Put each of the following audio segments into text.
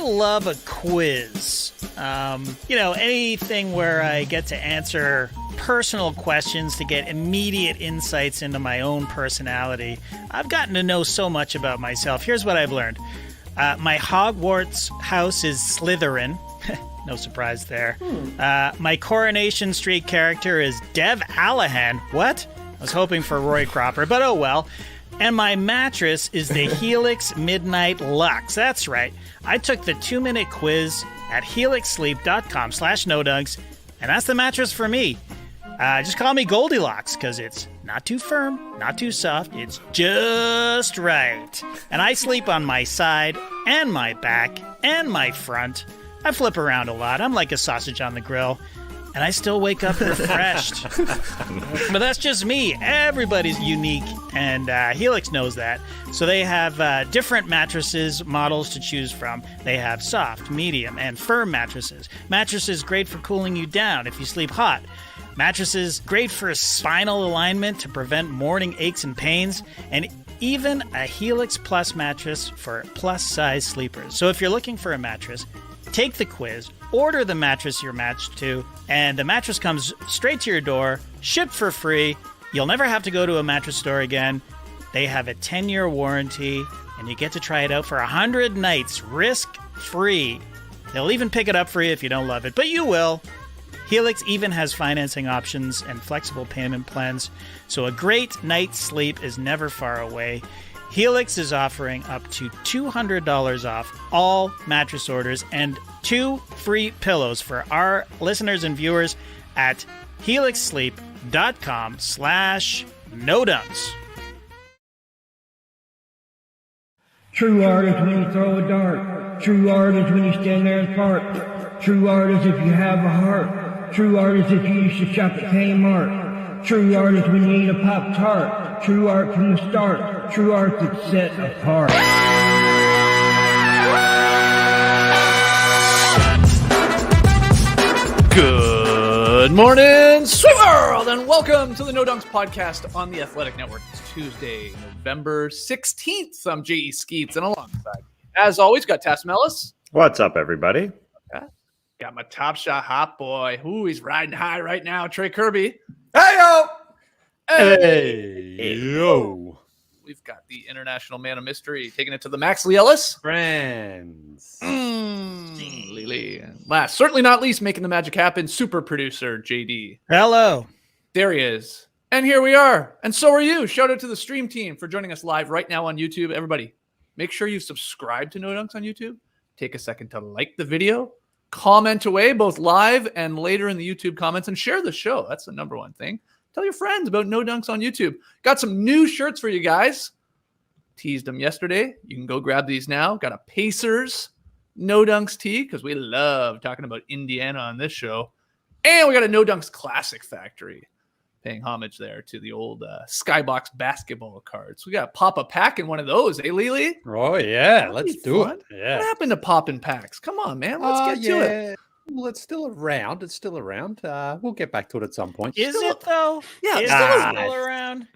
love a quiz. Anything where I get to answer personal questions to get immediate insights into my own personality. I've gotten to know so much about myself. Here's what I've learned. My Hogwarts house is Slytherin. No surprise there. My Coronation Street character is Dev Allahan. What? I was hoping for Roy Cropper, but oh well. And my mattress is the Helix Midnight Lux. That's right. I took the 2-minute quiz at helixsleep.com/nodunks, and that's the mattress for me. Just call me Goldilocks, because it's not too firm, not too soft. It's just right. And I sleep on my side and my back and my front. I flip around a lot. I'm like a sausage on the grill. And I still wake up refreshed. But that's just me. Everybody's unique, and Helix knows that. So they have different mattresses, models to choose from. They have soft, medium, and firm mattresses. Mattresses great for cooling you down if you sleep hot. Mattresses great for spinal alignment to prevent morning aches and pains. And even a Helix Plus mattress for plus-size sleepers. So if you're looking for a mattress, take the quiz, order the mattress you're matched to, and the mattress comes straight to your door, shipped for free. You'll never have to go to a mattress store again. They have a 10-year warranty, and you get to try it out for 100 nights, risk-free. They'll even pick it up for you if you don't love it, but you will. Helix even has financing options and flexible payment plans, so a great night's sleep is never far away. Helix is offering up to $200 off all mattress orders and 2 free pillows for our listeners and viewers at helixsleep.com/nodunks. True art is when you throw a dart. True art is when you stand there and fart. True art is if you have a heart. True art is if you used to shop at Kmart. True art is when you eat a Pop-Tart. True art from the start. True art that's set apart. Good morning, sweet world, and welcome to the No Dunks podcast on the Athletic Network. It's Tuesday, November 16th. I'm J.E. Skeets, and alongside, as always, got Tass Mellis. What's up, everybody? Got my Top Shot hot boy. Ooh, he's riding high right now. Trey Kirby. Hey-yo! Hey, yo! We've got the international man of mystery taking it to the Max Lee Ellis. Friends. Leigh. Last, certainly not least, making the magic happen, super producer JD. Hello. There he is. And here we are. And so are you. Shout out to the stream team for joining us live right now on YouTube. Everybody, make sure you subscribe to No Dunks on YouTube. Take a second to like the video. Comment away, both live and later in the YouTube comments, and share the show. That's the number one thing. Tell your friends about No Dunks on YouTube. Got some new shirts for you guys. Teased them yesterday. You can go grab these now. Got a Pacers No Dunks tee, because we love talking about Indiana on this show. And we got a No Dunks Classic Factory, paying homage there to the old Skybox basketball cards. We got Pop a Pack in one of those, eh, Leigh? Oh, yeah. Let's do it. Yeah. What happened to Poppin Packs? Come on, man. Let's get to it. Well, it's still around. We'll get back to it at some point. Is it, though? Yeah, Is it's it still around?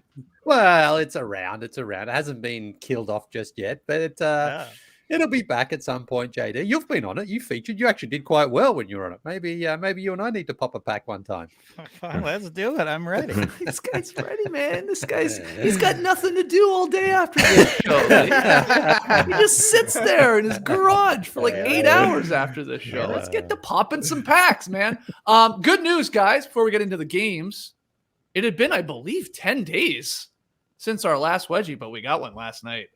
Well, it's around. It hasn't been killed off just yet, but it'll be back at some point, JD. You've been on it. You featured. You actually did quite well when you were on it. Maybe you and I need to pop a pack one time. Fine, let's do it. I'm ready. This guy's ready, man. He's got nothing to do all day after this show. He just sits there in his garage for like 8 hours after this show. Let's get to popping some packs, man. Good news, guys, before we get into the games. It had been, I believe, 10 days since our last wedgie, but we got one last night.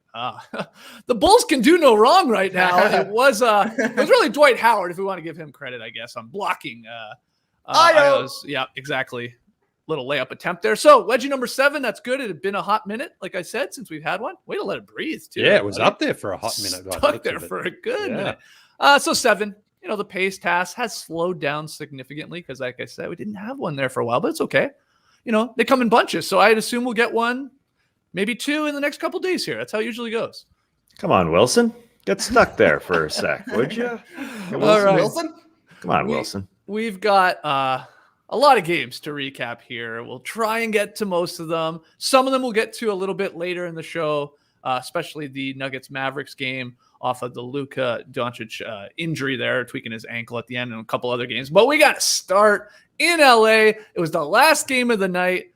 The Bulls can do no wrong right now. It was really Dwight Howard, if we want to give him credit, I guess, on blocking Io's. Yeah, exactly. Little layup attempt there. So wedgie number 7, that's good. It had been a hot minute, like I said, since we've had one. Way to let it breathe, too. Yeah, it was up there for a hot minute. Stuck there for a good minute. So 7, the pace task has slowed down significantly because, like I said, we didn't have one there for a while, but it's okay. They come in bunches, so I'd assume we'll get one, maybe 2 in the next couple days here. That's how it usually goes. Come on, Wilson. Get stuck there for a sec, would you? All right. Wilson? Come on, Wilson. We've got a lot of games to recap here. We'll try and get to most of them. Some of them we'll get to a little bit later in the show. especially the Nuggets-Mavericks game off of the Luka Doncic injury there, tweaking his ankle at the end, and a couple other games. But we got to start in LA. It was the last game of the night.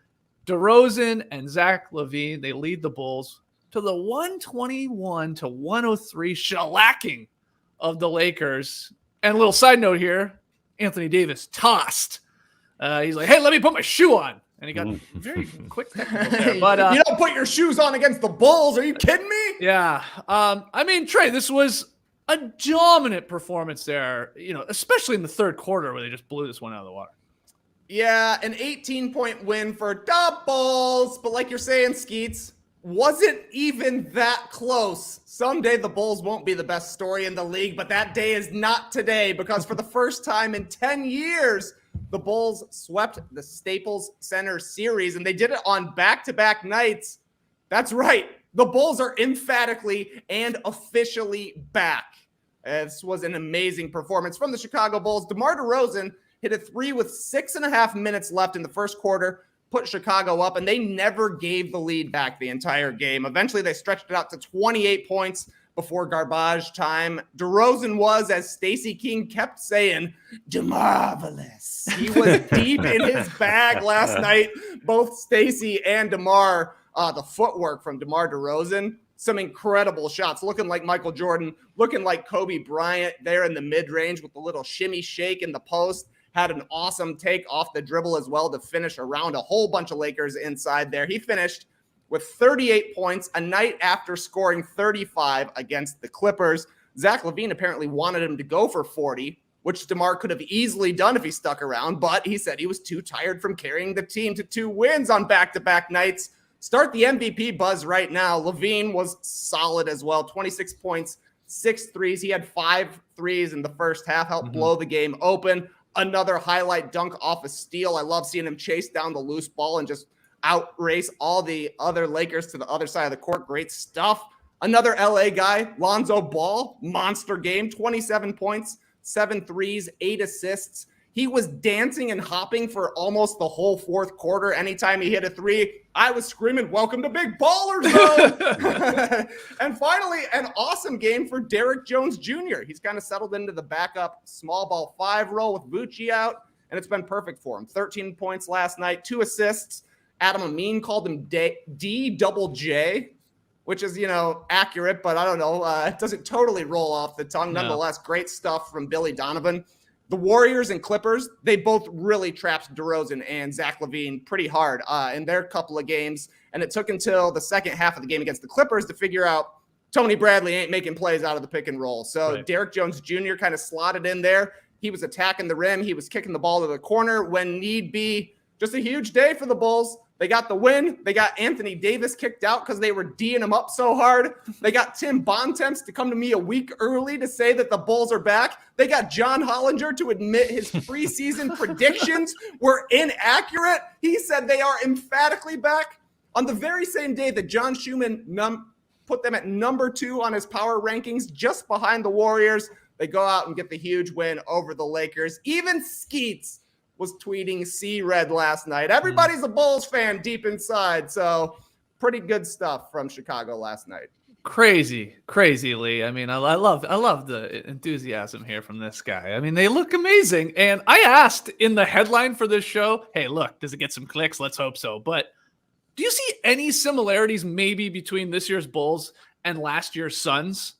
DeRozan and Zach LaVine, they lead the Bulls to the 121-103 shellacking of the Lakers. And a little side note here, Anthony Davis tossed. He's like, hey, let me put my shoe on. And he got very quick technical there. But you don't put your shoes on against the Bulls. Are you kidding me? Yeah. I mean, Trey, this was a dominant performance there, especially in the third quarter where they just blew this one out of the water. Yeah, an 18-point win for the Bulls. But like you're saying, Skeets, wasn't even that close. Someday the Bulls won't be the best story in the league, but that day is not today, because for the first time in 10 years, the Bulls swept the Staples Center series, and they did it on back-to-back nights. That's right. The Bulls are emphatically and officially back. This was an amazing performance from the Chicago Bulls. DeMar DeRozan hit a three with 6.5 minutes left in the first quarter, put Chicago up, and they never gave the lead back the entire game. Eventually, they stretched it out to 28 points before garbage time. DeRozan was, as Stacey King kept saying, DeMarvelous. He was deep in his bag last night, both Stacey and DeMar. The footwork from DeMar DeRozan, some incredible shots, looking like Michael Jordan, looking like Kobe Bryant there in the mid-range with the little shimmy shake in the post. Had an awesome take off the dribble as well to finish around a whole bunch of Lakers inside there. He finished with 38 points a night after scoring 35 against the Clippers. Zach LaVine apparently wanted him to go for 40, which DeMar could have easily done if he stuck around, but he said he was too tired from carrying the team to 2 wins on back-to-back nights. Start the MVP buzz right now. LaVine was solid as well, 26 points, 6 threes. He had 5 threes in the first half, helped blow the game open. Another highlight dunk off a steal. I love seeing him chase down the loose ball and just outrace all the other Lakers to the other side of the court. Great stuff. Another LA guy, Lonzo Ball, monster game, 27 points, 7 threes, 8 assists. He was dancing and hopping for almost the whole fourth quarter. Anytime he hit a three, I was screaming, welcome to Big Baller Zone. And finally, an awesome game for Derrick Jones Jr. He's kind of settled into the backup small ball 5 role with Bucci out, and it's been perfect for him. 13 points last night, 2 assists. Adam Amin called him D-double-J, which is, accurate, but I don't know. It doesn't totally roll off the tongue. No. Nonetheless, great stuff from Billy Donovan. The Warriors and Clippers, they both really trapped DeRozan and Zach LaVine pretty hard in their couple of games. And it took until the second half of the game against the Clippers to figure out Tony Bradley ain't making plays out of the pick and roll. So right. Derrick Jones Jr. kind of slotted in there. He was attacking the rim. He was kicking the ball to the corner when need be. Just a huge day for the Bulls. They got the win. They got Anthony Davis kicked out because they were D'ing him up so hard. They got Tim Bontemps to come to me a week early to say that the Bulls are back. They got John Hollinger to admit his preseason predictions were inaccurate. He said they are emphatically back. On the very same day that John Schumann put them at number 2 on his power rankings, just behind the Warriors, they go out and get the huge win over the Lakers. Even Skeets was tweeting C-Red last night. Everybody's a Bulls fan deep inside, so pretty good stuff from Chicago last night. Crazy, Leigh. I mean, I love the enthusiasm here from this guy. I mean, they look amazing. And I asked in the headline for this show, hey, look, does it get some clicks? Let's hope so. But do you see any similarities maybe between this year's Bulls and last year's Suns?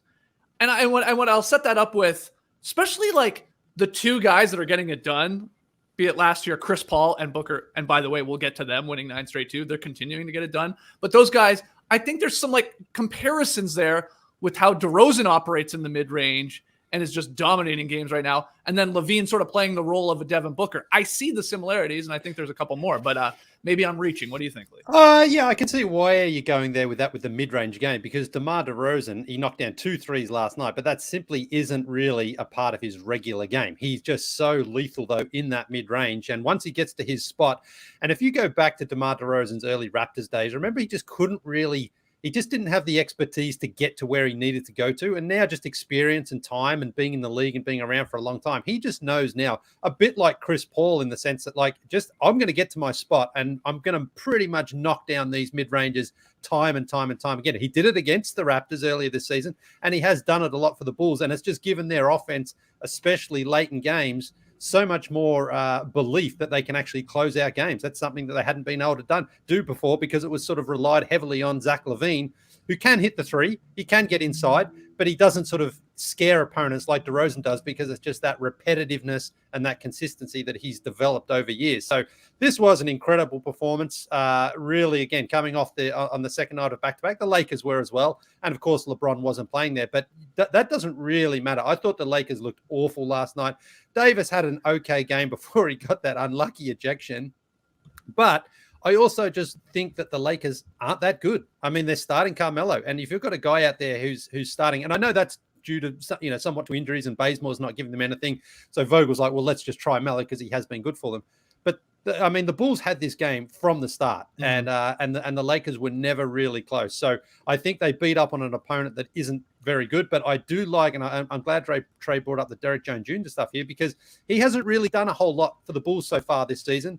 And I'll set that up with, especially like the 2 guys that are getting it done, be it last year, Chris Paul and Booker. And by the way, we'll get to them winning 9 straight too. They're continuing to get it done. But those guys, I think there's some like comparisons there with how DeRozan operates in the mid-range and is just dominating games right now. And then LaVine sort of playing the role of a Devin Booker. I see the similarities, and I think there's a couple more. But maybe I'm reaching. What do you think, Leigh? Yeah, I can see why you're going there with the mid-range game, because DeMar DeRozan, he knocked down 2 threes last night, but that simply isn't really a part of his regular game. He's just so lethal, though, in that mid-range. And once he gets to his spot, and if you go back to DeMar DeRozan's early Raptors days, remember he just couldn't really he just didn't have the expertise to get to where he needed to go to. And now just experience and time and being in the league and being around for a long time, he just knows now, a bit like Chris Paul in the sense that I'm going to get to my spot and I'm going to pretty much knock down these mid-ranges time and time and time again. He did it against the Raptors earlier this season, and he has done it a lot for the Bulls. And it's just given their offense, especially late in games, so much more belief that they can actually close out games. That's something that they hadn't been able to do before, because it was sort of relied heavily on Zach LaVine, who can hit the three, he can get inside, but he doesn't sort of scare opponents like DeRozan does, because it's just that repetitiveness and that consistency that he's developed over years. So this was an incredible performance. Really, again, coming off on the second night of back-to-back, the Lakers were as well. And of course, LeBron wasn't playing there, but that doesn't really matter. I thought the Lakers looked awful last night. Davis had an okay game before he got that unlucky ejection, but I also just think that the Lakers aren't that good. I mean, they're starting Carmelo, and if you've got a guy out there who's starting, and I know that's due to somewhat to injuries, and Bazemore's not giving them anything, so Vogel's like, well, let's just try Melo because he has been good for them. But the Bulls had this game from the start, and the Lakers were never really close. So I think they beat up on an opponent that isn't very good. But I do like, and I'm glad Trey brought up the Derek Jones Jr. stuff here, because he hasn't really done a whole lot for the Bulls so far this season.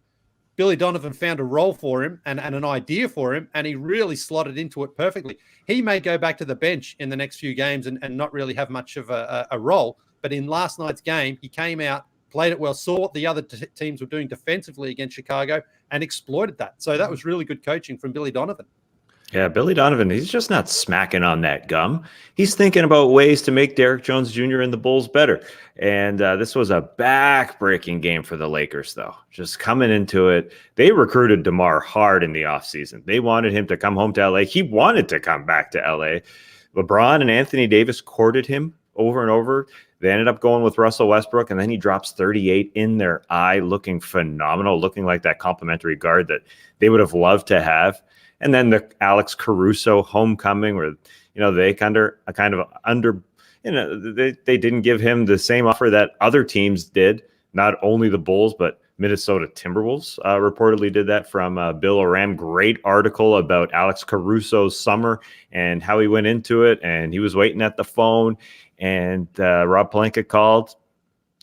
Billy Donovan found a role for him and an idea for him, and he really slotted into it perfectly. He may go back to the bench in the next few games and not really have much of a role. But in last night's game, he came out, played it well, saw what the other teams were doing defensively against Chicago, and exploited that. So that was really good coaching from Billy Donovan. Yeah, Billy Donovan, he's just not smacking on that gum. He's thinking about ways to make Derek Jones Jr. and the Bulls better. And this was a back-breaking game for the Lakers, though. Just coming into it, they recruited DeMar hard in the offseason. They wanted him to come home to L.A. He wanted to come back to L.A. LeBron and Anthony Davis courted him over and over. They ended up going with Russell Westbrook, and then he drops 38 in their eye, looking phenomenal, looking like that complimentary guard that they would have loved to have. And then the Alex Caruso homecoming, where they they didn't give him the same offer that other teams did. Not only the Bulls, but Minnesota Timberwolves reportedly did that from Bill Oram. Great article about Alex Caruso's summer and how he went into it, and he was waiting at the phone. And Rob Pelinka called.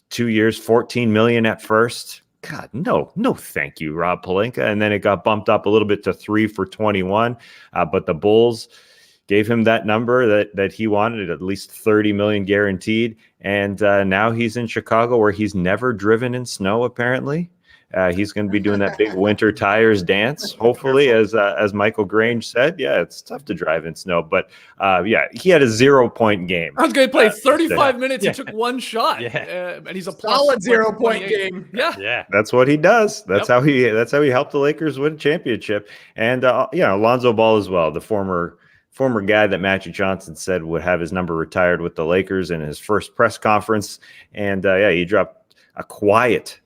2 years, $14 million at first. God, no, thank you, Rob Pelinka. And then it got bumped up a little bit to 3 for 21. But the Bulls gave him that number that he wanted, at least $30 million guaranteed. And now he's in Chicago, where he's never driven in snow, apparently. He's going to be doing that big winter tires dance, hopefully, as Michael Grange said. Yeah, it's tough to drive in snow, but he had a 0-point game. I was going to play 35 minutes. He took one shot, and he's a solid 0-point game. Yeah, that's what he does. That's how he helped the Lakers win a championship. And Lonzo Ball as well, the former guy that Magic Johnson said would have his number retired with the Lakers in his first press conference. And he dropped a quiet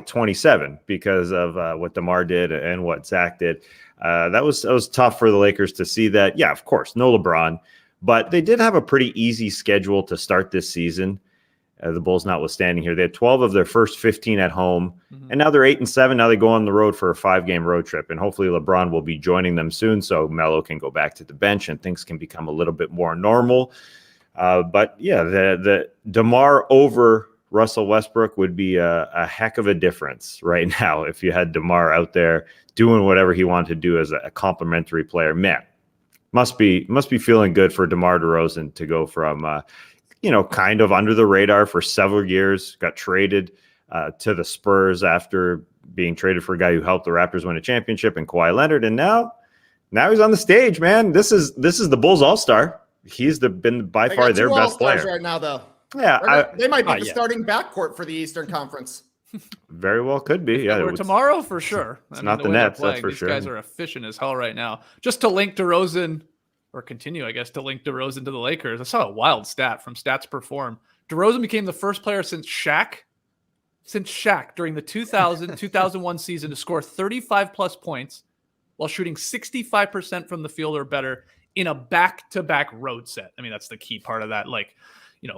27 because of what DeMar did and what Zach did. That was tough for the Lakers to see that. Yeah, of course, no LeBron, but they did have a pretty easy schedule to start this season. The Bulls notwithstanding here, they had 12 of their first 15 at home, and now they're 8-7. Now they go on the road for a 5-game road trip, and hopefully LeBron will be joining them soon, so Melo can go back to the bench and things can become a little bit more normal. But yeah, the DeMar over Russell Westbrook would be a heck of a difference right now if you had DeMar out there doing whatever he wanted to do as a complimentary player. Man, must be feeling good for DeMar DeRozan to go from kind of under the radar for several years, got traded to the Spurs after being traded for a guy who helped the Raptors win a championship and Kawhi Leonard, and now he's on the stage, man. This is the Bulls All-Star. He's been by far their best player right now, though. Yeah, they might be the starting backcourt for the Eastern Conference. Very well could be. Yeah, or tomorrow for sure. It's not the Nets, that's for These sure. These guys are efficient as hell right now. Just to link DeRozan, or continue, I guess, to link DeRozan to the Lakers. I saw a wild stat from Stats Perform. DeRozan became the first player since Shaq during the 2000-2001 season to score 35-plus points while shooting 65% from the field or better in a back-to-back road set. I mean, that's the key part of that,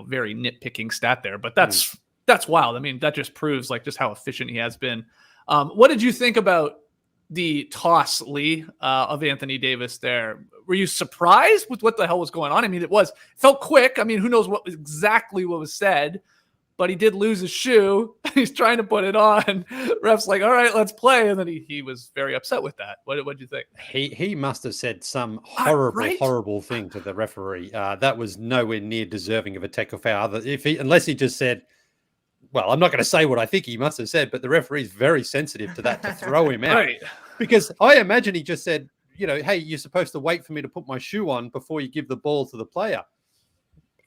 very nitpicking stat there. But that's wild. I mean, that just proves just how efficient he has been. What did you think about the toss, Leigh, of Anthony Davis there. Were you surprised with what the hell was going on? I mean, it felt quick. I mean, who knows exactly what was said, but he did lose his shoe. He's trying to put it on. Ref's like, all right, let's play. And then he was very upset with that. What did you think? He must have said some horrible thing to the referee. That was nowhere near deserving of a tackle foul. Unless he just said, well, I'm not going to say what I think he must have said, but the referee's very sensitive to that to throw him out. Right. Because I imagine he just said, hey, you're supposed to wait for me to put my shoe on before you give the ball to the player.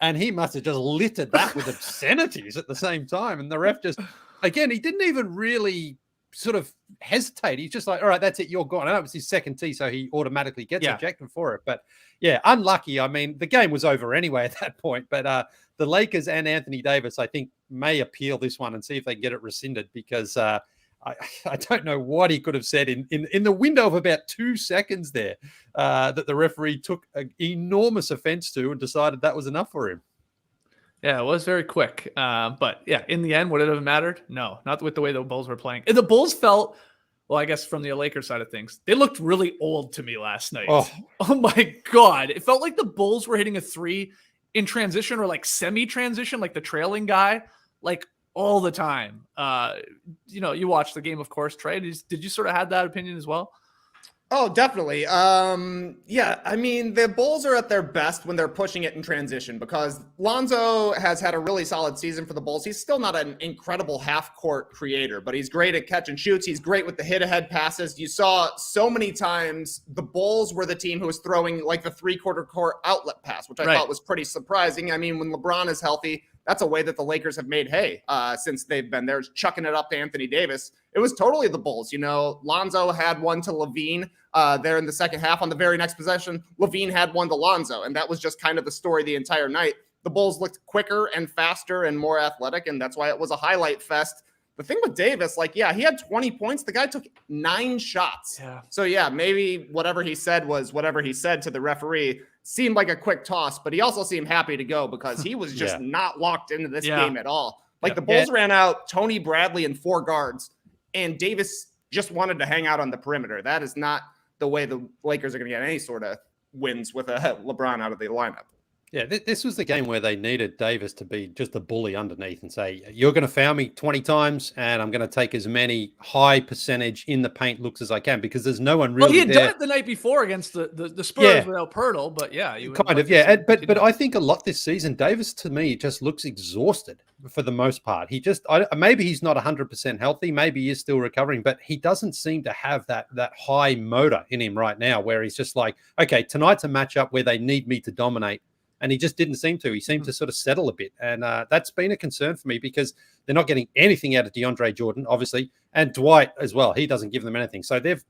And he must have just littered that with obscenities at the same time. And the ref just, again, he didn't even really sort of hesitate. He's just like, all right, that's it, you're gone. I know it was his second tee, so he automatically gets ejected for it. But yeah, unlucky. I mean, the game was over anyway at that point. But the Lakers and Anthony Davis, I think, may appeal this one and see if they can get it rescinded, because I don't know what he could have said in the window of about 2 seconds there that the referee took an enormous offense to and decided that was enough for him. Yeah, it was very quick. But yeah, in the end, would it have mattered? No, not with the way the Bulls were playing. And the Bulls felt, well, I guess from the Lakers side of things, they looked really old to me last night. Oh my God. It felt like the Bulls were hitting a three in transition or like semi-transition, like the trailing guy, like all the time. You watched the game, of course, Trey. Did you sort of have that opinion as well? Oh, definitely. Yeah, I mean, the Bulls are at their best when they're pushing it in transition, because Lonzo has had a really solid season for the Bulls. He's still not an incredible half-court creator, but he's great at catch and shoots. He's great with the hit-ahead passes. You saw so many times the Bulls were the team who was throwing like the three-quarter court outlet pass, which I thought was pretty surprising. I mean, when LeBron is healthy, that's a way that the Lakers have made hay since they've been there, chucking it up to Anthony Davis. It was totally the Bulls. Lonzo had one to Levine there in the second half. On the very next possession, Levine had one to Lonzo, and that was just kind of the story the entire night. The Bulls looked quicker and faster and more athletic, and that's why it was a highlight fest. The thing with Davis, he had 20 points. The guy took 9 shots. Yeah. So, yeah, maybe whatever he said was whatever he said to the referee. Seemed like a quick toss, but he also seemed happy to go because he was just not locked into this game at all. The Bulls ran out Tony Bradley and 4 guards, and Davis just wanted to hang out on the perimeter. That is not the way the Lakers are going to get any sort of wins with a LeBron out of the lineup. Yeah, this was the game where they needed Davis to be just a bully underneath and say, you're going to foul me 20 times and I'm going to take as many high percentage in the paint looks as I can, because there's no one really Well, he had there. done it the night before against the Spurs without Pirtle, but But I think a lot this season, Davis to me just looks exhausted for the most part. He just, maybe he's not 100% healthy. Maybe he is still recovering, but he doesn't seem to have that high motor in him right now where he's just like, okay, tonight's a matchup where they need me to dominate. And he just didn't seem to. He seemed to sort of settle a bit. And that's been a concern for me because they're not getting anything out of DeAndre Jordan, obviously, and Dwight as well. He doesn't give them anything. So they've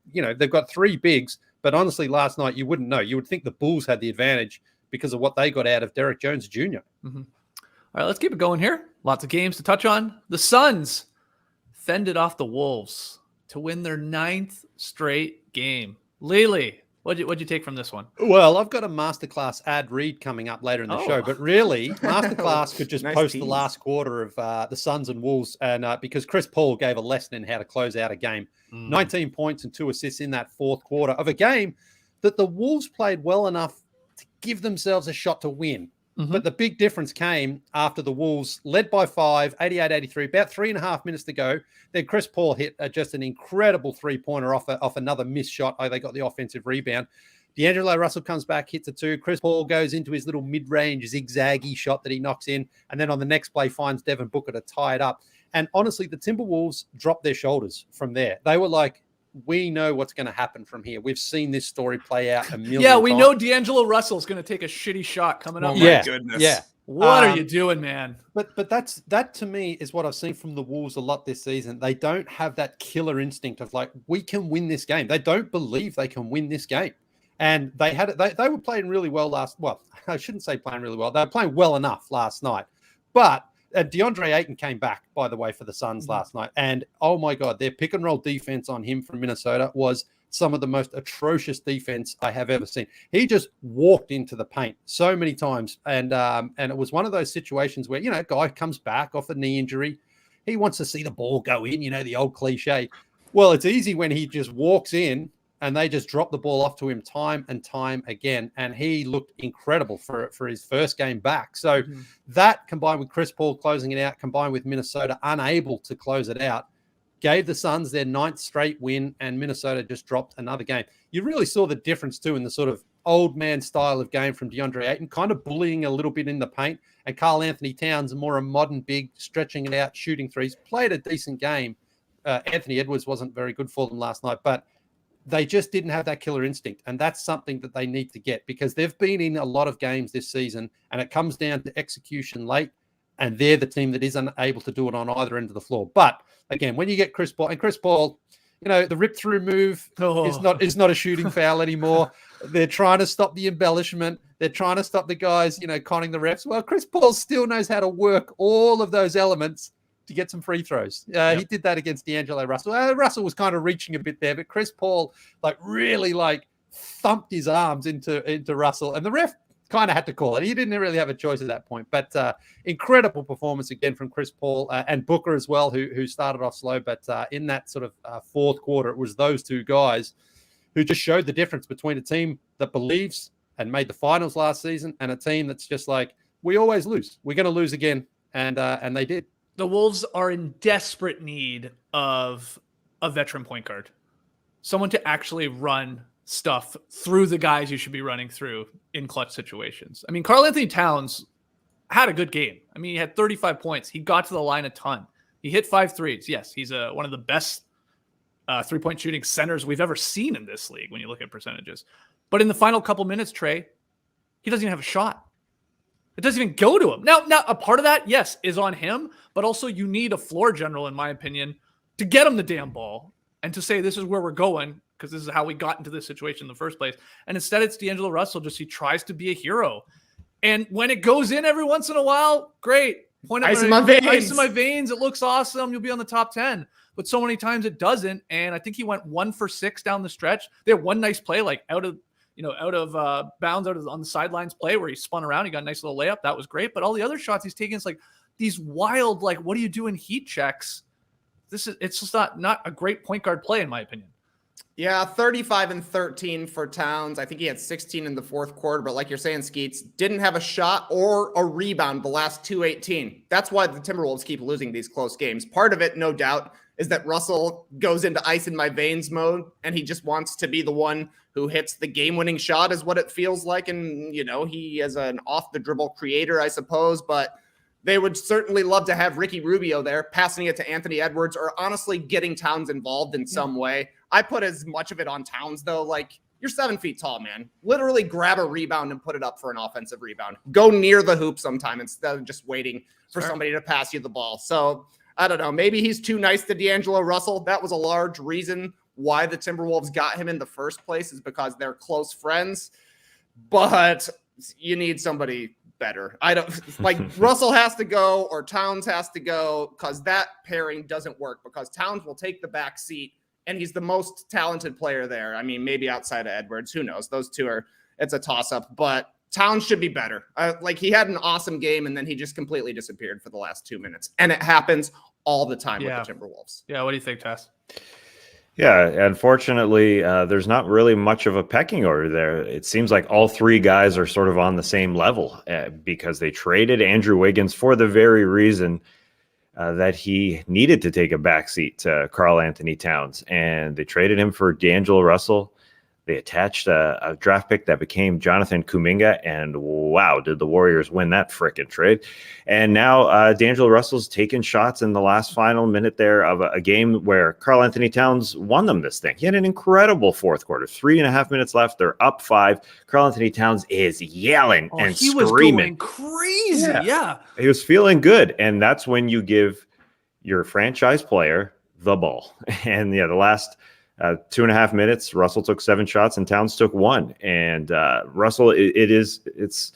got 3 bigs. But honestly, last night, you wouldn't know. You would think the Bulls had the advantage because of what they got out of Derek Jones Jr. Mm-hmm. All right, let's keep it going here. Lots of games to touch on. The Suns fended off the Wolves to win their 9th straight game. Leigh, what'd you take from this one? Well, I've got a masterclass ad read coming up later in the show, but really, masterclass could just post the last quarter of the Suns and Wolves, and because Chris Paul gave a lesson in how to close out a game. 19 points and 2 assists in that fourth quarter of a game that the Wolves played well enough to give themselves a shot to win. Mm-hmm. But the big difference came after the Wolves led by 5, 88-83, about 3.5 minutes to go. Then Chris Paul hit just an incredible three-pointer off another missed shot. They got the offensive rebound. D'Angelo Russell comes back, hits a 2. Chris Paul goes into his little mid-range zigzaggy shot that he knocks in. And then on the next play finds Devin Booker to tie it up. And honestly, the Timberwolves dropped their shoulders from there. They were like, we know what's going to happen from here. We've seen this story play out a million times. We know D'Angelo Russell's going to take a shitty shot coming up. Oh my goodness. Yeah. What are you doing, man? But that to me is what I've seen from the Wolves a lot this season. They don't have that killer instinct of like, we can win this game. They don't believe they can win this game. And they were playing really well I shouldn't say playing really well. They were playing well enough last night. But DeAndre Ayton came back, by the way, for the Suns last night. And, oh, my God, their pick-and-roll defense on him from Minnesota was some of the most atrocious defense I have ever seen. He just walked into the paint so many times. And it was one of those situations where, a guy comes back off a knee injury. He wants to see the ball go in, the old cliche. Well, it's easy when he just walks in and they just drop the ball off to him time and time again. And he looked incredible for his first game back. So that combined with Chris Paul closing it out, combined with Minnesota unable to close it out, gave the Suns their 9th straight win, and Minnesota just dropped another game. You really saw the difference too in the sort of old man style of game from DeAndre Ayton, kind of bullying a little bit in the paint, and Karl Anthony Towns, more a modern big, stretching it out, shooting threes, played a decent game. Anthony Edwards wasn't very good for them last night, but they just didn't have that killer instinct. And that's something that they need to get, because they've been in a lot of games this season and it comes down to execution late, and they're the team that isn't able to do it on either end of the floor. But again, when you get Chris Paul, the rip through move is not a shooting foul anymore. They're trying to stop the embellishment. They're trying to stop the guys, conning the refs. Well, Chris Paul still knows how to work all of those elements to get some free throws. He did that against D'Angelo Russell. Russell was kind of reaching a bit there, but Chris Paul really thumped his arms into Russell, and the ref kind of had to call it. He didn't really have a choice at that point. But incredible performance again from Chris Paul and Booker as well, who started off slow. But in that sort of fourth quarter, it was those two guys who just showed the difference between a team that believes and made the finals last season and a team that's just we always lose. We're going to lose again, and they did. The Wolves are in desperate need of a veteran point guard, someone to actually run stuff through the guys you should be running through in clutch situations. I mean, Karl Anthony Towns had a good game. I mean, he had 35 points. He got to the line a ton. He hit 5 threes. Yes, he's one of the best three-point shooting centers we've ever seen in this league when you look at percentages. But in the final couple minutes, Trey, he doesn't even have a shot. It doesn't even go to him. Now, a part of that, yes, is on him, but also you need a floor general, in my opinion, to get him the damn ball and to say this is where we're going, because this is how we got into this situation in the first place. And instead, it's D'Angelo Russell. He tries to be a hero. And when it goes in every once in a while, great. Ice in my veins. Ice in my veins. It looks awesome. You'll be on the top 10. But so many times it doesn't. And I think he went 1 for 6 down the stretch. They had one nice play, out of bounds, on the sidelines play where he spun around. He got a nice little layup. That was great. But all the other shots he's taking, it's these wild, what do you do in heat checks? It's just not a great point guard play, in my opinion. Yeah, 35 and 13 for Towns. I think he had 16 in the fourth quarter, but like you're saying, Skeets, didn't have a shot or a rebound the last 2-18. That's why the Timberwolves keep losing these close games. Part of it, no doubt, is that Russell goes into ice in my veins mode, and he just wants to be the one who hits the game-winning shot, is what it feels like. And, he is an off-the-dribble creator, I suppose, but they would certainly love to have Ricky Rubio there, passing it to Anthony Edwards, or honestly getting Towns involved in some way. I put as much of it on Towns, though. You're 7 feet tall, man. Literally grab a rebound and put it up for an offensive rebound. Go near the hoop sometime instead of just waiting for somebody to pass you the ball. So, I don't know. Maybe he's too nice to D'Angelo Russell. That was a large reason why the Timberwolves got him in the first place, is because they're close friends. But you need somebody better. I don't Russell has to go or Towns has to go, because that pairing doesn't work, because Towns will take the back seat and he's the most talented player there. I mean, maybe outside of Edwards, who knows? Those two it's a toss up, but Towns should be better. He had an awesome game and then he just completely disappeared for the last 2 minutes. And it happens all the time with the Timberwolves. Yeah. What do you think, Tess? Yeah, unfortunately, there's not really much of a pecking order there. It seems like all three guys are sort of on the same level because they traded Andrew Wiggins for the very reason that he needed to take a backseat to Karl Anthony Towns. And they traded him for D'Angelo Russell. They attached a draft pick that became Jonathan Kuminga, and wow, did the Warriors win that frickin' trade. And now D'Angelo Russell's taking shots in the last final minute there of a game where Karl Anthony Towns won them this thing. He had an incredible fourth quarter, 3.5 minutes left. They're up 5. Karl Anthony Towns is yelling and he screaming. Was going crazy, yeah. He was feeling good, and that's when you give your franchise player the ball. And the last 2.5 minutes, Russell took 7 shots and Towns took 1. And Russell, it's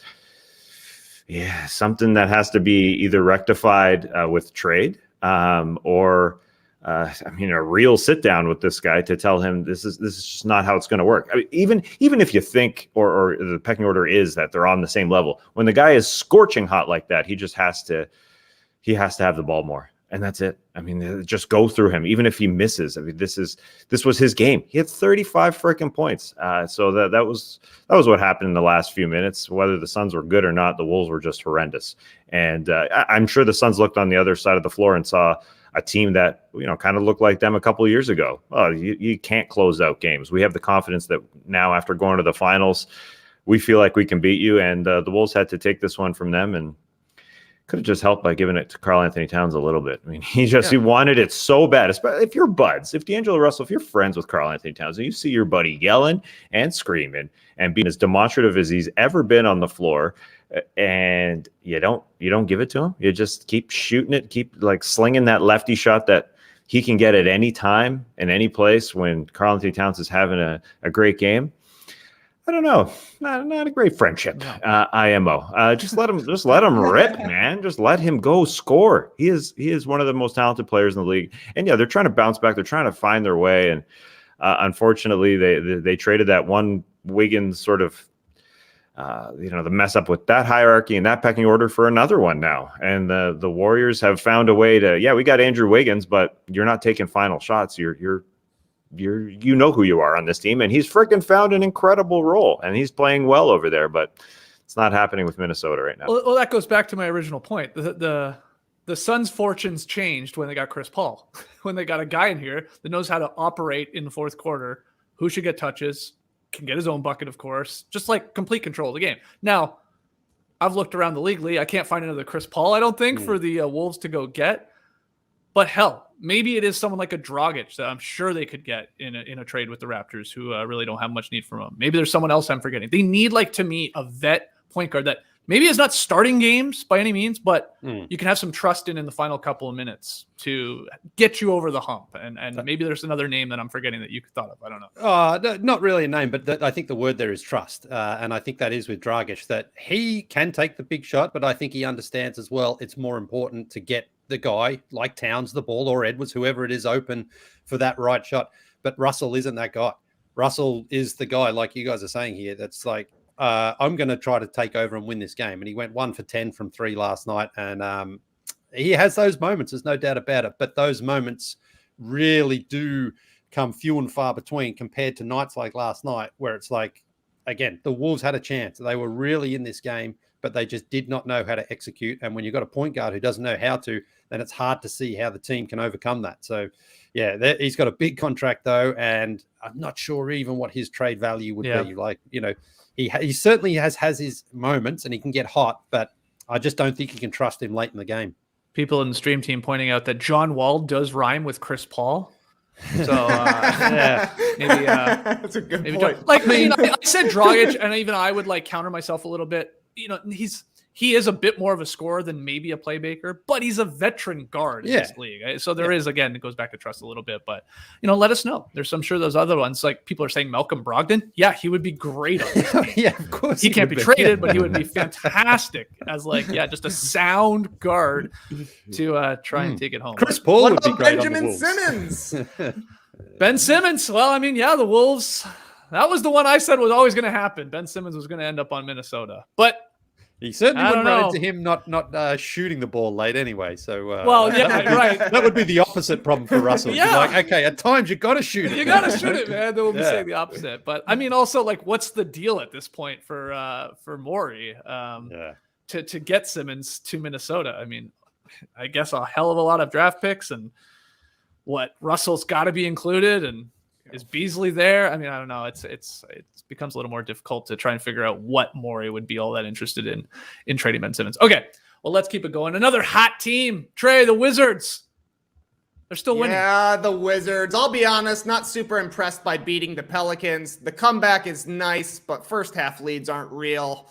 something that has to be either rectified with trade or a real sit down with this guy to tell him this is just not how it's going to work. I mean, even if you think or the pecking order is that they're on the same level, when the guy is scorching hot like that, he has to have the ball more. and that's it. I mean, just go through him, even if he misses. I mean, this was his game. He had 35 freaking points. So that was what happened in the last few minutes. Whether the Suns were good or not, the Wolves were just horrendous. And I'm sure the Suns looked on the other side of the floor and saw a team that, you know, kind of looked like them a couple of years ago. Oh, you can't close out games. We have the confidence that now, after going to the finals, we feel like we can beat you. And the Wolves had to take this one from them, and could have just helped by giving it to Karl Anthony Towns a little bit. I mean, he wanted it so bad. Especially if you're buds, if D'Angelo Russell, if you're friends with Karl Anthony Towns, and you see your buddy yelling and screaming and being as demonstrative as he's ever been on the floor, and you don't give it to him. You just keep shooting it, keep like slinging that lefty shot that he can get at any time in any place when Karl Anthony Towns is having a great game. I don't know. Not a great friendship. IMO. Just let him rip, man. Just let him go score. He is one of the most talented players in the league. And yeah, they're trying to bounce back. They're trying to find their way. And unfortunately, they traded that one Wiggins sort of the mess up with that hierarchy and that pecking order for another one now. And the Warriors have found a way to, we got Andrew Wiggins, but you're not taking final shots. You know who you are on this team, and he's freaking found an incredible role, and he's playing well over there, but it's not happening with Minnesota right now. Well, that goes back to my original point. The Suns' fortunes changed when they got Chris Paul, when they got a guy in here that knows how to operate in the fourth quarter, who should get touches, can get his own bucket, of course, just like complete control of the game. Now, I've looked around the league, Leigh. I can't find another Chris Paul, I don't think, for the Wolves to go get. But hell, maybe it is someone like a Dragic that I'm sure they could get in a trade with the Raptors, who really don't have much need for him. Maybe there's someone else I'm forgetting. They need, to me, a vet point guard that maybe is not starting games by any means, but you can have some trust in the final couple of minutes to get you over the hump. And maybe there's another name that I'm forgetting that you thought of. I don't know. Not really a name, but I think the word there is trust. And I think that is with Dragic, that he can take the big shot, but I think he understands as well it's more important to get the guy like Towns the ball, or Edwards, whoever it is, open for that right shot. But Russell isn't that guy. Russell is the guy, like you guys are saying here, that's like, I'm going to try to take over and win this game. And he went 1 for 10 from 3 last night. And he has those moments, there's no doubt about it. But those moments really do come few and far between compared to nights like last night, where it's like, again, the Wolves had a chance. They were really in this game, but they just did not know how to execute. And when you've got a point guard who doesn't know how to, then it's hard to see how the team can overcome that. So, yeah, he's got a big contract, though, and I'm not sure even what his trade value would be. Like, he certainly has his moments, and he can get hot, but I just don't think you can trust him late in the game. People in the stream team pointing out that John Wall does rhyme with Chris Paul. So, maybe that's a good point. I said Dragic, and even I would counter myself a little bit. He is a bit more of a scorer than maybe a playmaker, but he's a veteran guard in this league. So there is, again, it goes back to trust a little bit, but let us know. I'm sure those other ones, like people are saying Malcolm Brogdon. Yeah, he would be great on this team. Yeah, of course. He can't be traded, but he would be fantastic as just a sound guard to try and take it home. Chris Paul what would be about great Benjamin on the Wolves. Simmons? Ben Simmons. Well, the Wolves, that was the one I said was always going to happen. Ben Simmons was going to end up on Minnesota, but he certainly wouldn't run into him not shooting the ball late anyway. So, right. That would be the opposite problem for Russell. Yeah. Like, okay, at times you got to shoot it. You got to shoot it, man. They will be saying the opposite. But also, what's the deal at this point for Morey to get Simmons to Minnesota? I guess a hell of a lot of draft picks, and what Russell's got to be included, and is Beasley there? I don't know. It becomes a little more difficult to try and figure out what Morey would be all that interested in trading Ben Simmons. Okay, well, let's keep it going. Another hot team, Trey, the Wizards. They're still winning. Yeah, the Wizards. I'll be honest, not super impressed by beating the Pelicans. The comeback is nice, but first half leads aren't real.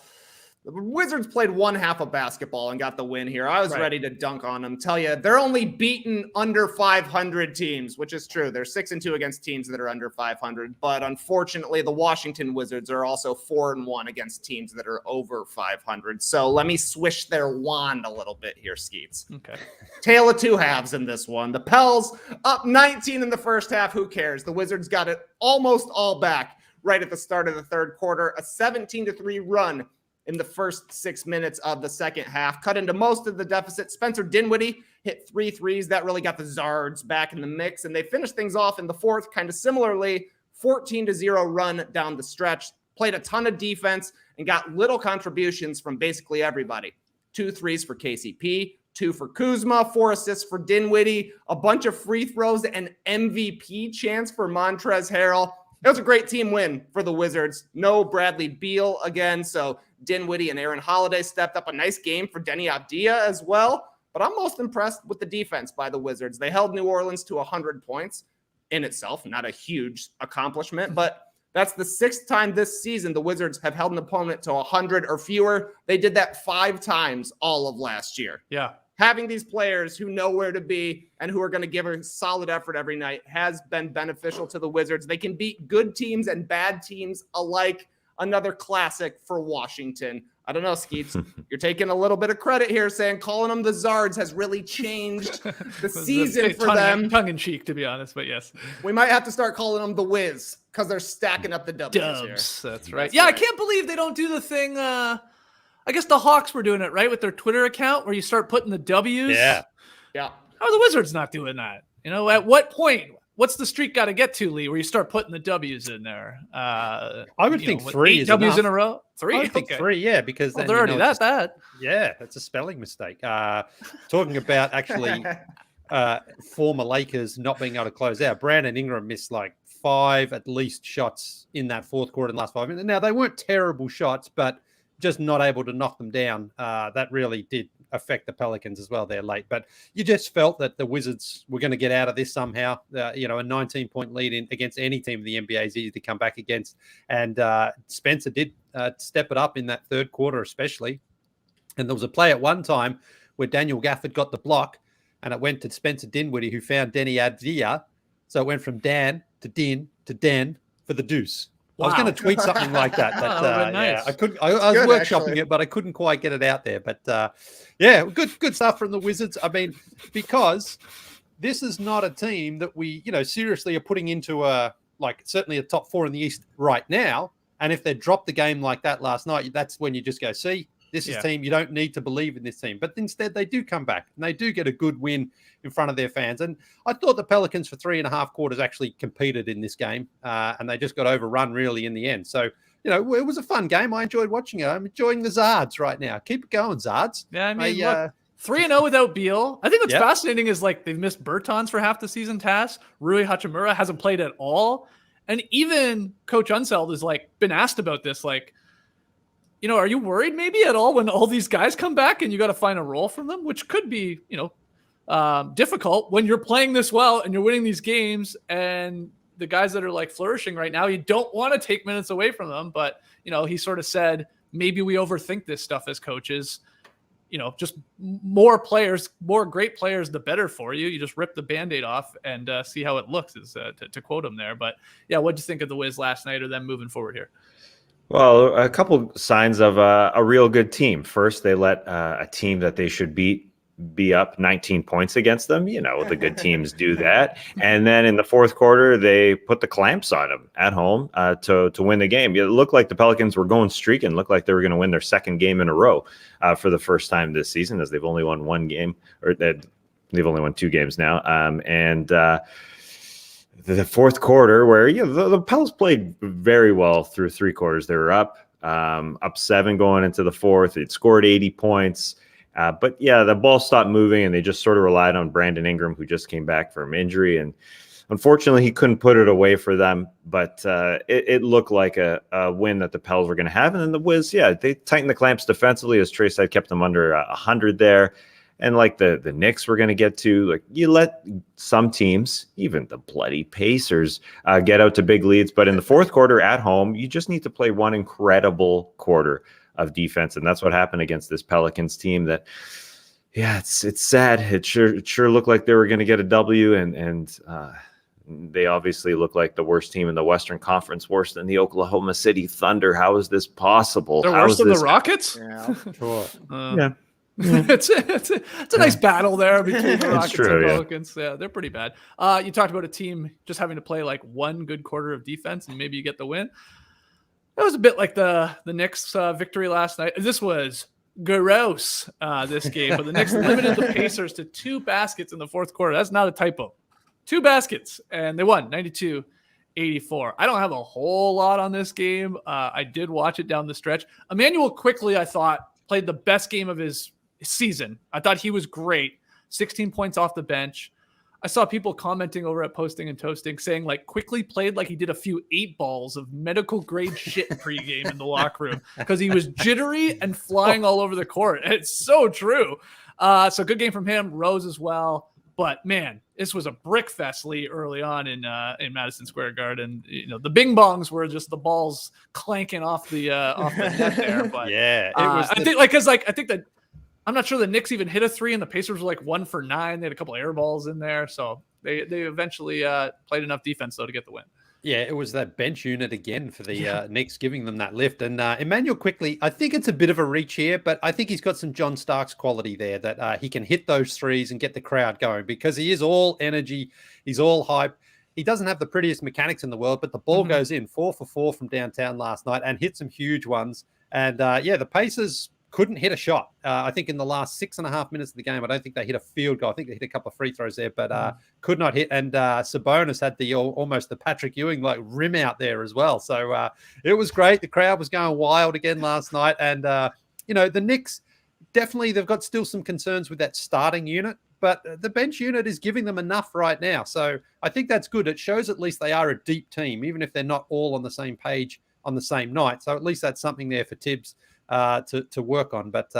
The Wizards played one half of basketball and got the win here. I was ready to dunk on them. Tell you, they're only beaten under 500 teams, which is true. They're 6-2 against teams that are under 500. But unfortunately, the Washington Wizards are also 4-1 against teams that are over 500. So let me swish their wand a little bit here, Skeets. Okay. Tale of two halves in this one. The Pels up 19 in the first half. Who cares? The Wizards got it almost all back right at the start of the third quarter. A 17-3 run in the first 6 minutes of the second half. Cut into most of the deficit. Spencer Dinwiddie hit 3 threes. That really got the Zards back in the mix. And they finished things off in the fourth kind of similarly, 14-0 run down the stretch. Played a ton of defense and got little contributions from basically everybody. 2 threes for KCP, 2 for Kuzma, 4 assists for Dinwiddie, a bunch of free throws, and MVP chance for Montrezl Harrell. It was a great team win for the Wizards. No Bradley Beal again, so Dinwiddie and Aaron Holiday stepped up. A nice game for Denny Avdia as well. But I'm most impressed with the defense by the Wizards. They held New Orleans to 100 points in itself, not a huge accomplishment, but that's the 6th time this season the Wizards have held an opponent to 100 or fewer. They did that 5 times all of last year. Yeah. Having these players who know where to be and who are going to give a solid effort every night has been beneficial to the Wizards. They can beat good teams and bad teams alike. Another classic for Washington. I don't know, Skeets. You're taking a little bit of credit here, saying calling them the Zards has really changed the season for them. Tongue in cheek, to be honest, but yes. We might have to start calling them the Wiz because they're stacking up the W's here. That's right. I can't believe they don't do the thing. I guess the Hawks were doing it, right, with their Twitter account where you start putting the W's. Yeah. How are the Wizards not doing that? At what point? What's the streak got to get to, Leigh, where you start putting the W's in there? I would think 3 is W's enough. in a row. 3. I think 3, yeah, because they're already that bad. Yeah, that's a spelling mistake. Talking about actually former Lakers not being able to close out. Brandon Ingram missed like 5 at least shots in that fourth quarter in the last 5 minutes. Now, they weren't terrible shots, but just not able to knock them down. That really did affect the Pelicans as well there late. But you just felt that the Wizards were going to get out of this somehow. A 19-point lead against any team in the NBA is easy to come back against. And Spencer did step it up in that third quarter especially. And there was a play at one time where Daniel Gafford got the block and it went to Spencer Dinwiddie, who found Denny Avdia. So it went from Dan to Din to Den for the deuce. Wow. I was going to tweet something like that. But, nice. Yeah, I couldn't. I was good, workshopping actually. it, but I couldn't quite get it out there. But yeah, good stuff from the Wizards. I mean, because this is not a team that we, seriously are putting into certainly a top 4 in the East right now. And if they dropped the game like that last night, that's when you just go, see, this is team. You don't need to believe in this team. But instead, they do come back and they do get a good win in front of their fans. And I thought the Pelicans for 3.5 quarters actually competed in this game. And they just got overrun really in the end. So, it was a fun game. I enjoyed watching it. I'm enjoying the Zards right now. Keep it going, Zards. Yeah, I mean, look, 3-0 without Beal. I think what's fascinating is they've missed Bertans for half the season. Rui Hachimura hasn't played at all. And even Coach Unseld has been asked about this. Are you worried maybe at all when all these guys come back and you got to find a role for them, which could be, difficult when you're playing this well and you're winning these games and the guys that are flourishing right now, you don't want to take minutes away from them. But, he sort of said, maybe we overthink this stuff as coaches, just more players, more great players, the better for you. You just rip the Band-Aid off and see how it looks is to quote him there. But yeah, what'd you think of the Wiz last night or them moving forward here? Well, a couple signs of a real good team. First, they let a team that they should beat be up 19 points against them. The good teams do that. And then in the fourth quarter, they put the clamps on them at home to win the game. It looked like the Pelicans were going streaking. Looked like they were going to win their second game in a row for the first time this season, as they've only won one game, or they've only won 2 games now. The fourth quarter, where the Pels played very well through 3 quarters. They were up 7 going into the fourth. They'd scored 80 points. But yeah, the ball stopped moving and they just sort of relied on Brandon Ingram, who just came back from injury. And unfortunately, he couldn't put it away for them. But it looked like a win that the Pels were going to have. And then the Wiz, they tightened the clamps defensively, as Trey said, kept them under 100 there. And the Knicks were going to get to, you let some teams, even the bloody Pacers, get out to big leads. But in the fourth quarter at home, you just need to play one incredible quarter of defense. And that's what happened against this Pelicans team that, it's sad. It sure looked like they were going to get a W. And they obviously look like the worst team in the Western Conference, worse than the Oklahoma City Thunder. How is this possible? They're worse than the Rockets? Yeah. Sure. It's a nice battle there between the Rockets and Pelicans. Yeah, they're pretty bad. You talked about a team just having to play one good quarter of defense and maybe you get the win. That was a bit like the Knicks victory last night. This was gross this game, but the Knicks limited the Pacers to 2 baskets in the fourth quarter. That's not a typo. 2 baskets, and they won 92-84. I don't have a whole lot on this game. I did watch it down the stretch. Emmanuel quickly, I thought, played the best game of his season. I thought he was great. 16 points off the bench. I saw people commenting over at Posting and Toasting saying like quickly played like he did a few 8 balls of medical grade shit pregame in the locker room because he was jittery and flying all over the court. It's so true. So good game from him. Rose as well. But man, this was a brick fest, Leigh, early on in Madison Square Garden. You know, the bing bongs were just the balls clanking off the net there. But Yeah, it was. I think that I'm not sure the Knicks even hit a 3, and the Pacers were like 1 for 9. They had a couple of air balls in there, so they eventually played enough defense though to get the win. Yeah, it was that bench unit again for the Knicks giving them that lift. And Emmanuel quickly, I think it's a bit of a reach here, but I think he's got some John Starks quality there that he can hit those threes and get the crowd going because he is all energy. He's all hype. He doesn't have the prettiest mechanics in the world, but the ball goes in 4 for 4 from downtown last night and hit some huge ones. And the Pacers couldn't hit a shot. I think in the last 6.5 minutes of the game, I don't think they hit a field goal. I think they hit a couple of free throws there, but could not hit. And Sabonis had the almost the Patrick Ewing like rim out there as well. So it was great. The crowd was going wild again last night. And, the Knicks, definitely they've got still some concerns with that starting unit, but the bench unit is giving them enough right now. So I think that's good. It shows at least they are a deep team, even if they're not all on the same page on the same night. So at least that's something there for Tibbs to work on. But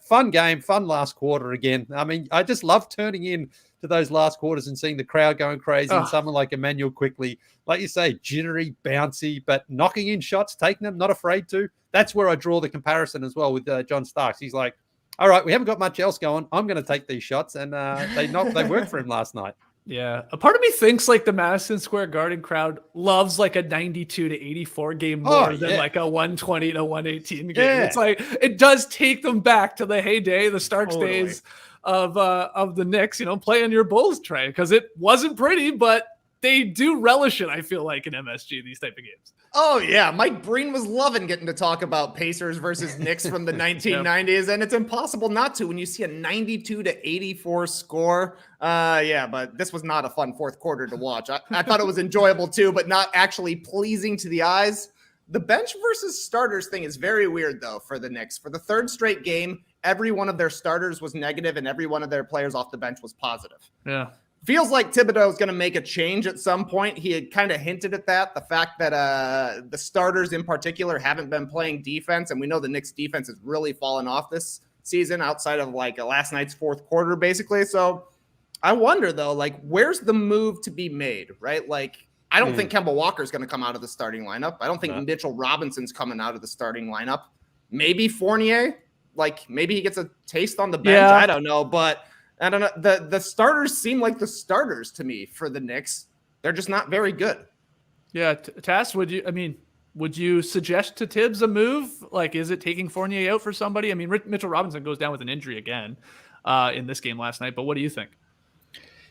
fun game, fun last quarter again. I mean, I just love turning in to those last quarters and seeing the crowd going crazy and someone like Emmanuel quickly, like you say, jittery, bouncy, but knocking in shots, taking them, not afraid to. That's where I draw the comparison as well with John Starks. He's like, all right, we haven't got much else going. I'm going to take these shots. And they worked for him last night. Yeah. A part of me thinks like the Madison Square Garden crowd loves like a 92-84 game more than like a 120-118 game. Yeah. It's like, it does take them back to the heyday, the Starks days of the Knicks, playing your Bulls, Trey, because it wasn't pretty, but they do relish it, I feel like, in MSG, these type of games. Oh, yeah. Mike Breen was loving getting to talk about Pacers versus Knicks from the 1990s, and it's impossible not to when you see a 92-84 score. But this was not a fun fourth quarter to watch. I thought it was enjoyable too, but not actually pleasing to the eyes. The bench versus starters thing is very weird, though, for the Knicks. For the third straight game, every one of their starters was negative, and every one of their players off the bench was positive. Yeah. Feels like Thibodeau is going to make a change at some point. He had kind of hinted at that. The fact that the starters in particular haven't been playing defense, and we know the Knicks defense has really fallen off this season outside of like last night's fourth quarter, basically. So I wonder, though, like, where's the move to be made, right? Like, I don't think Kemba Walker is going to come out of the starting lineup. I don't think Mitchell Robinson's coming out of the starting lineup. Maybe Fournier, like maybe he gets a taste on the bench. Yeah. I don't know, but I don't know. The starters seem like the starters to me for the Knicks. They're just not very good. Yeah, Tass, would you suggest to Tibbs a move? Like, is it taking Fournier out for somebody? I mean, Mitchell Robinson goes down with an injury again in this game last night, but what do you think?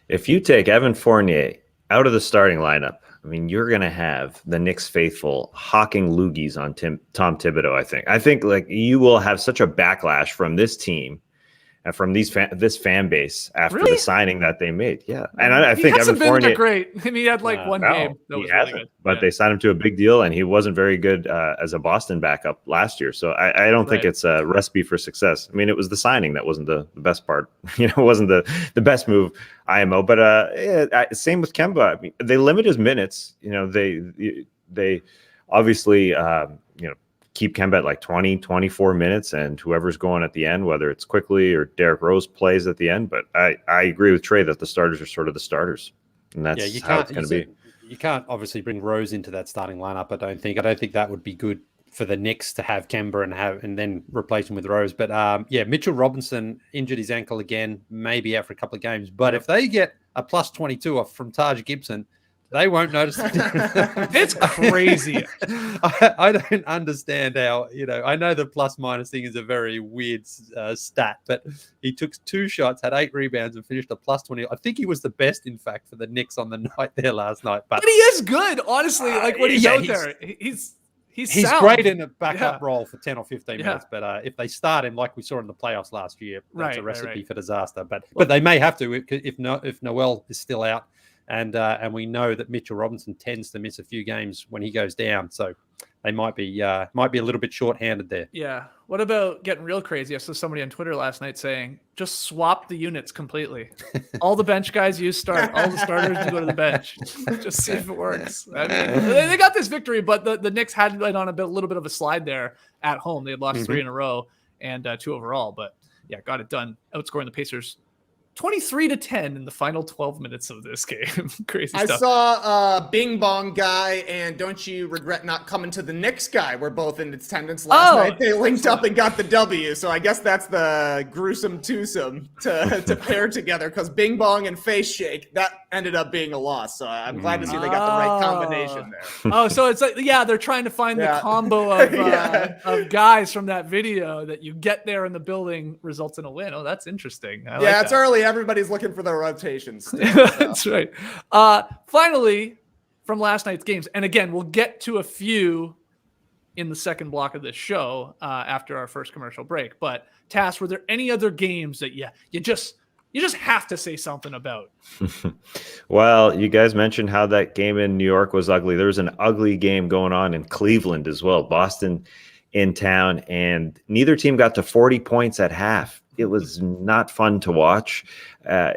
If you take Evan Fournier out of the starting lineup, I mean, you're going to have the Knicks faithful hawking loogies on Tom Thibodeau, I think like you will have such a backlash from this team and from this fan base after the signing that they made. Yeah. And I think Evan Fournier, great. I mean, he had like one game that was really good. But they signed him to a big deal, and he wasn't very good as a Boston backup last year. So I don't think it's a recipe for success. I mean, it was the signing that wasn't the best part. It wasn't the best move, IMO. But same with Kemba. I mean, they limit his minutes. They obviously keep Kemba at like 20, 24 minutes, and whoever's going at the end, whether it's quickly or Derrick Rose plays at the end. But I agree with Trey that the starters are sort of the starters, and that's how it's going to be. You can't obviously bring Rose into that starting lineup. I don't think that would be good for the Knicks to have Kemba and then replace him with Rose. But Mitchell Robinson injured his ankle again, maybe out for a couple of games. But if they get a plus 22 off from Taj Gibson, they won't notice the difference. It's crazy. I don't understand how, I know the plus minus thing is a very weird stat, but he took 2 shots, had 8 rebounds, and finished a plus 20. I think he was the best, in fact, for the Knicks on the night there last night. But he is good, honestly. Like when he's out there, he He's He's great in a backup role for 10 or 15 Yeah. minutes, but if they start him like we saw in the playoffs last year, that's a recipe right. for disaster. But they may have to if Noel is still out, and we know that Mitchell Robinson tends to miss a few games when he goes down, so they might be a little bit short-handed there. Yeah. What about getting real crazy? I saw somebody on Twitter last night saying, just swap the units completely. All the bench guys you start, all the starters you go to the bench. Just see if it works. I mean, they got this victory, but the Knicks had been on a little bit of a slide there at home. They had lost 3 in a row and 2 overall, but yeah, got it done. Outscoring the Pacers 23-10 in the final 12 minutes of this game. Crazy stuff. I saw Bing Bong guy and Don't You Regret Not Coming to the Knicks guy were both in attendance last night. They linked up and got the W, so I guess that's the gruesome twosome to pair together, because Bing Bong and Face Shake, that ended up being a loss, so I'm glad to see they got the right combination there. So it's like, they're trying to find the combo of guys from that video that you get there in the building results in a win. Oh, that's interesting. I like it's that. early. Everybody's looking for their rotations. That's right. Finally, from last night's games, and again, we'll get to a few in the second block of this show after our first commercial break. But Tass, were there any other games that you just have to say something about? Well, you guys mentioned how that game in New York was ugly. There was an ugly game going on in Cleveland as well. Boston in town, and neither team got to 40 points at half. It was not fun to watch. A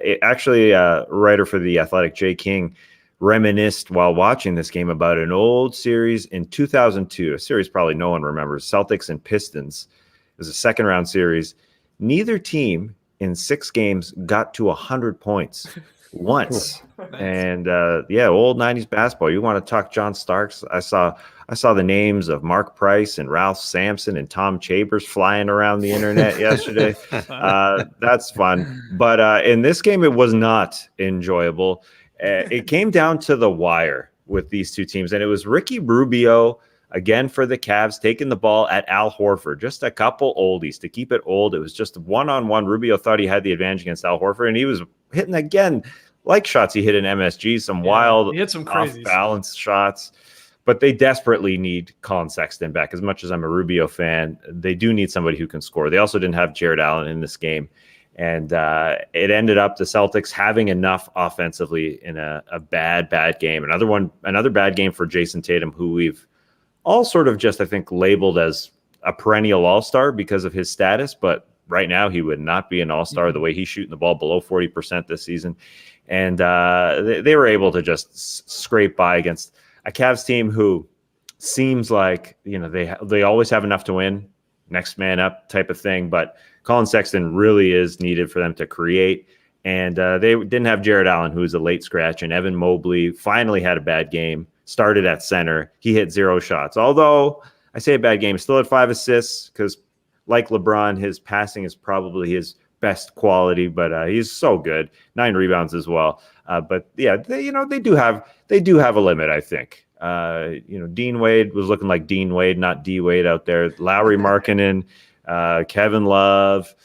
writer for The Athletic, Jay King, reminisced while watching this game about an old series in 2002, a series probably no one remembers, Celtics and Pistons. It was a second-round series. Neither team in 6 games got to 100 points once. Nice. And old 90s basketball. You want to talk John Starks? I saw the names of Mark Price and Ralph Sampson and Tom Chambers flying around the internet yesterday. That's fun. But in this game, it was not enjoyable. It came down to the wire with these two teams, and it was Ricky Rubio again for the Cavs taking the ball at Al Horford. Just a couple oldies to keep it old. It was just one-on-one. Rubio thought he had the advantage against Al Horford, and he was hitting again like shots he hit in MSG, some wild, he hit some off-balance shots. But they desperately need Colin Sexton back. As much as I'm a Rubio fan, they do need somebody who can score. They also didn't have Jared Allen in this game. And it ended up the Celtics having enough offensively in a bad game. Another bad game for Jason Tatum, who we've all sort of just, I think, labeled as a perennial all-star because of his status. But right now he would not be an all-star the way he's shooting the ball below 40% this season. And they were able to just scrape by against a Cavs team who seems like, they always have enough to win, next man up type of thing. But Colin Sexton really is needed for them to create. And they didn't have Jared Allen, who was a late scratch. And Evan Mobley finally had a bad game, started at center. He hit 0 shots. Although I say a bad game, still had 5 assists because like LeBron, his passing is probably his best quality, but he's so good. 9 rebounds as well. But yeah, they do have a limit, I think. Dean Wade was looking like Dean Wade, not D Wade out there. Lowry Markkanen, Kevin Love,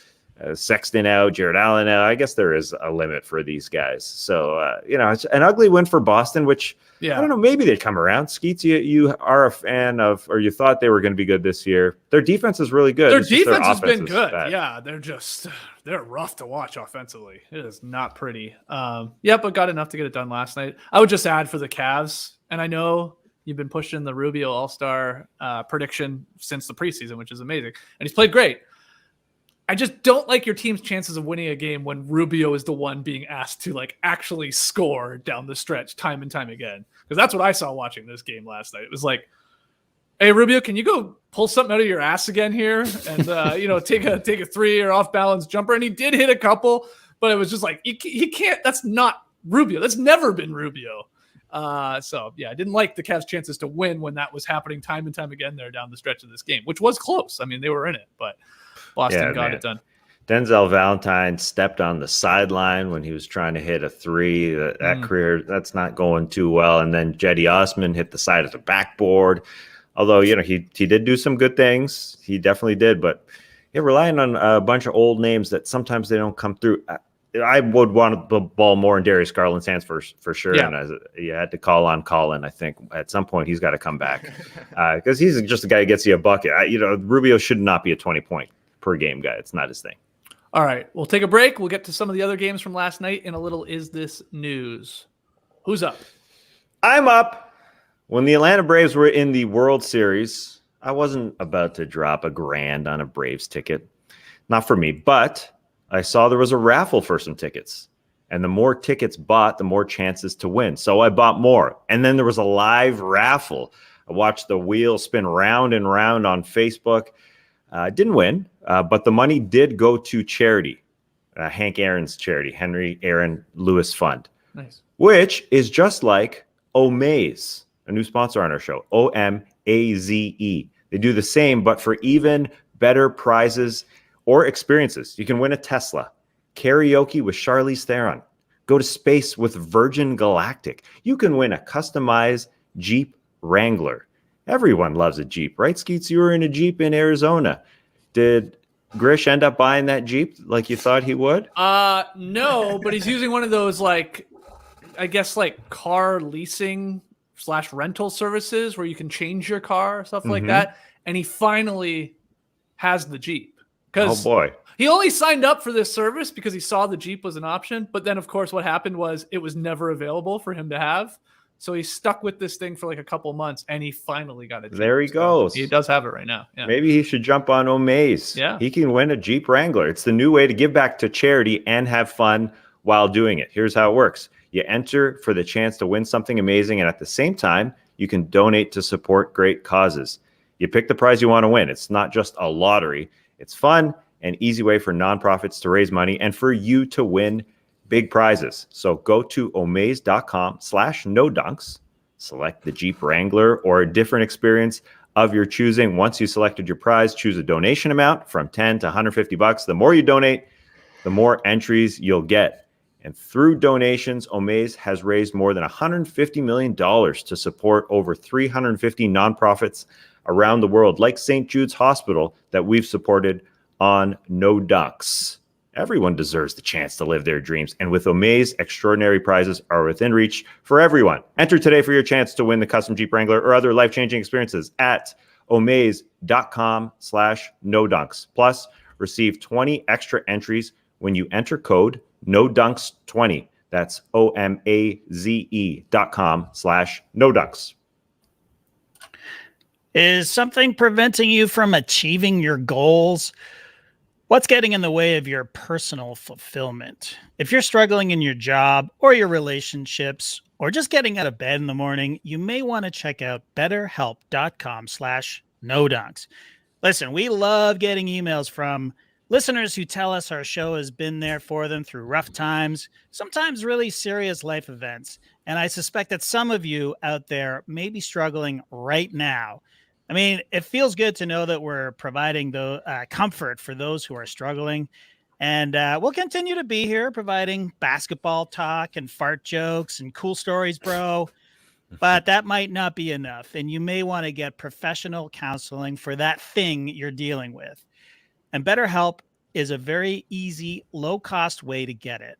Sexton out, Jared Allen out. I guess there is a limit for these guys. So, it's an ugly win for Boston, which I don't know, maybe they'd come around. Skeets, you are a fan of, or you thought they were going to be good this year. Their defense is really good. Their defense has been good. Yeah, they're rough to watch offensively. It is not pretty. But got enough to get it done last night. I would just add for the Cavs, and I know you've been pushing the Rubio All-Star prediction since the preseason, which is amazing. And he's played great. I just don't like your team's chances of winning a game when Rubio is the one being asked to actually score down the stretch time and time again. Because that's what I saw watching this game last night. It was like, hey, Rubio, can you go pull something out of your ass again here and take a 3 or off balance jumper? And he did hit a couple, but it was just like he can't. That's not Rubio. That's never been Rubio. I didn't like the Cavs' chances to win when that was happening time and time again there down the stretch of this game, which was close. I mean, they were in it, but Boston got it done. Denzel Valentine stepped on the sideline when he was trying to hit a 3. That career, that's not going too well. And then Jetty Osman hit the side of the backboard. Although, he did do some good things. He definitely did. But relying on a bunch of old names that sometimes they don't come through. I would want the ball more in Darius Garland's hands for sure. Yeah. And you had to call on Colin. I think at some point he's got to come back because he's just a guy who gets you a bucket. Rubio should not be a 20-point per game guy. It's not his thing. All right, we'll take a break. We'll get to some of the other games from last night in a little Is This News. Who's up? I'm up. When the Atlanta Braves were in the World Series, I wasn't about to drop $1,000 on a Braves ticket. Not for me, but I saw there was a raffle for some tickets. And the more tickets bought, the more chances to win. So I bought more. And then there was a live raffle. I watched the wheel spin round and round on Facebook. Didn't win, but the money did go to charity, Hank Aaron's charity, Henry Aaron Lewis Fund. Nice. Which is just like Omaze, a new sponsor on our show, OMAZE. They do the same, but for even better prizes or experiences. You can win a Tesla, karaoke with Charlize Theron, go to space with Virgin Galactic. You can win a customized Jeep Wrangler. Everyone loves a Jeep, right, Skeets? You were in a Jeep in Arizona. Did Grish end up buying that Jeep like you thought he would? No, but he's using one of those, car leasing / rental services where you can change your car, stuff like that. And he finally has the Jeep. Oh, boy. He only signed up for this service because he saw the Jeep was an option. But then, of course, what happened was it was never available for him to have. So he stuck with this thing for a couple months, and he finally got it. There he goes. He does have it right now. Yeah. Maybe he should jump on Omaze. Yeah. He can win a Jeep Wrangler. It's the new way to give back to charity and have fun while doing it. Here's how it works. You enter for the chance to win something amazing, and at the same time, you can donate to support great causes. You pick the prize you want to win. It's not just a lottery. It's fun and easy way for nonprofits to raise money and for you to win big prizes. So go to omaze.com/nodunks, select the Jeep Wrangler or a different experience of your choosing. Once you selected your prize, choose a donation amount from $10 to $150. The more you donate, the more entries you'll get. And through donations, Omaze has raised more than $150 million to support over 350 nonprofits around the world, like St. Jude's Hospital that we've supported on No Dunks. Everyone deserves the chance to live their dreams. And with Omaze, extraordinary prizes are within reach for everyone. Enter today for your chance to win the custom Jeep Wrangler or other life-changing experiences at omaze.com/nodunks. Plus, receive 20 extra entries when you enter code NODUNKS20. That's OMAZE.com/nodunks. Is something preventing you from achieving your goals? What's getting in the way of your personal fulfillment? If you're struggling in your job or your relationships or just getting out of bed in the morning, you may want to check out betterhelp.com/nodunks. Listen, we love getting emails from listeners who tell us our show has been there for them through rough times, sometimes really serious life events. And I suspect that some of you out there may be struggling right now. I mean, it feels good to know that we're providing the comfort for those who are struggling. And we'll continue to be here providing basketball talk and fart jokes and cool stories, bro. But that might not be enough. And you may want to get professional counseling for that thing you're dealing with. And BetterHelp is a very easy, low-cost way to get it.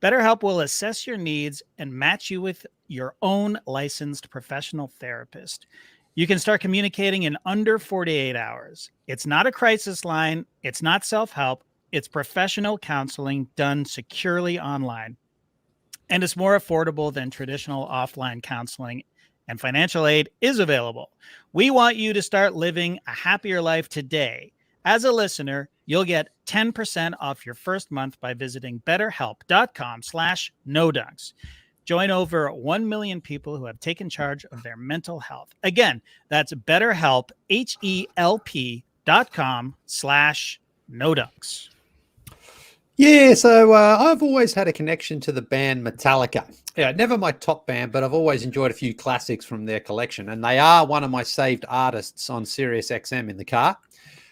BetterHelp will assess your needs and match you with your own licensed professional therapist. You can start communicating in under 48 hours. It's not a crisis line. It's not self-help. It's professional counseling done securely online. And it's more affordable than traditional offline counseling, and financial aid is available. We want you to start living a happier life today. As a listener, you'll get 10% off your first month by visiting betterhelp.com/nodunks. Join over 1 million people who have taken charge of their mental health. Again, that's BetterHelp, HELP.com/nodunks. Yeah, so I've always had a connection to the band Metallica. Yeah, never my top band, but I've always enjoyed a few classics from their collection, and they are one of my saved artists on Sirius XM in the car.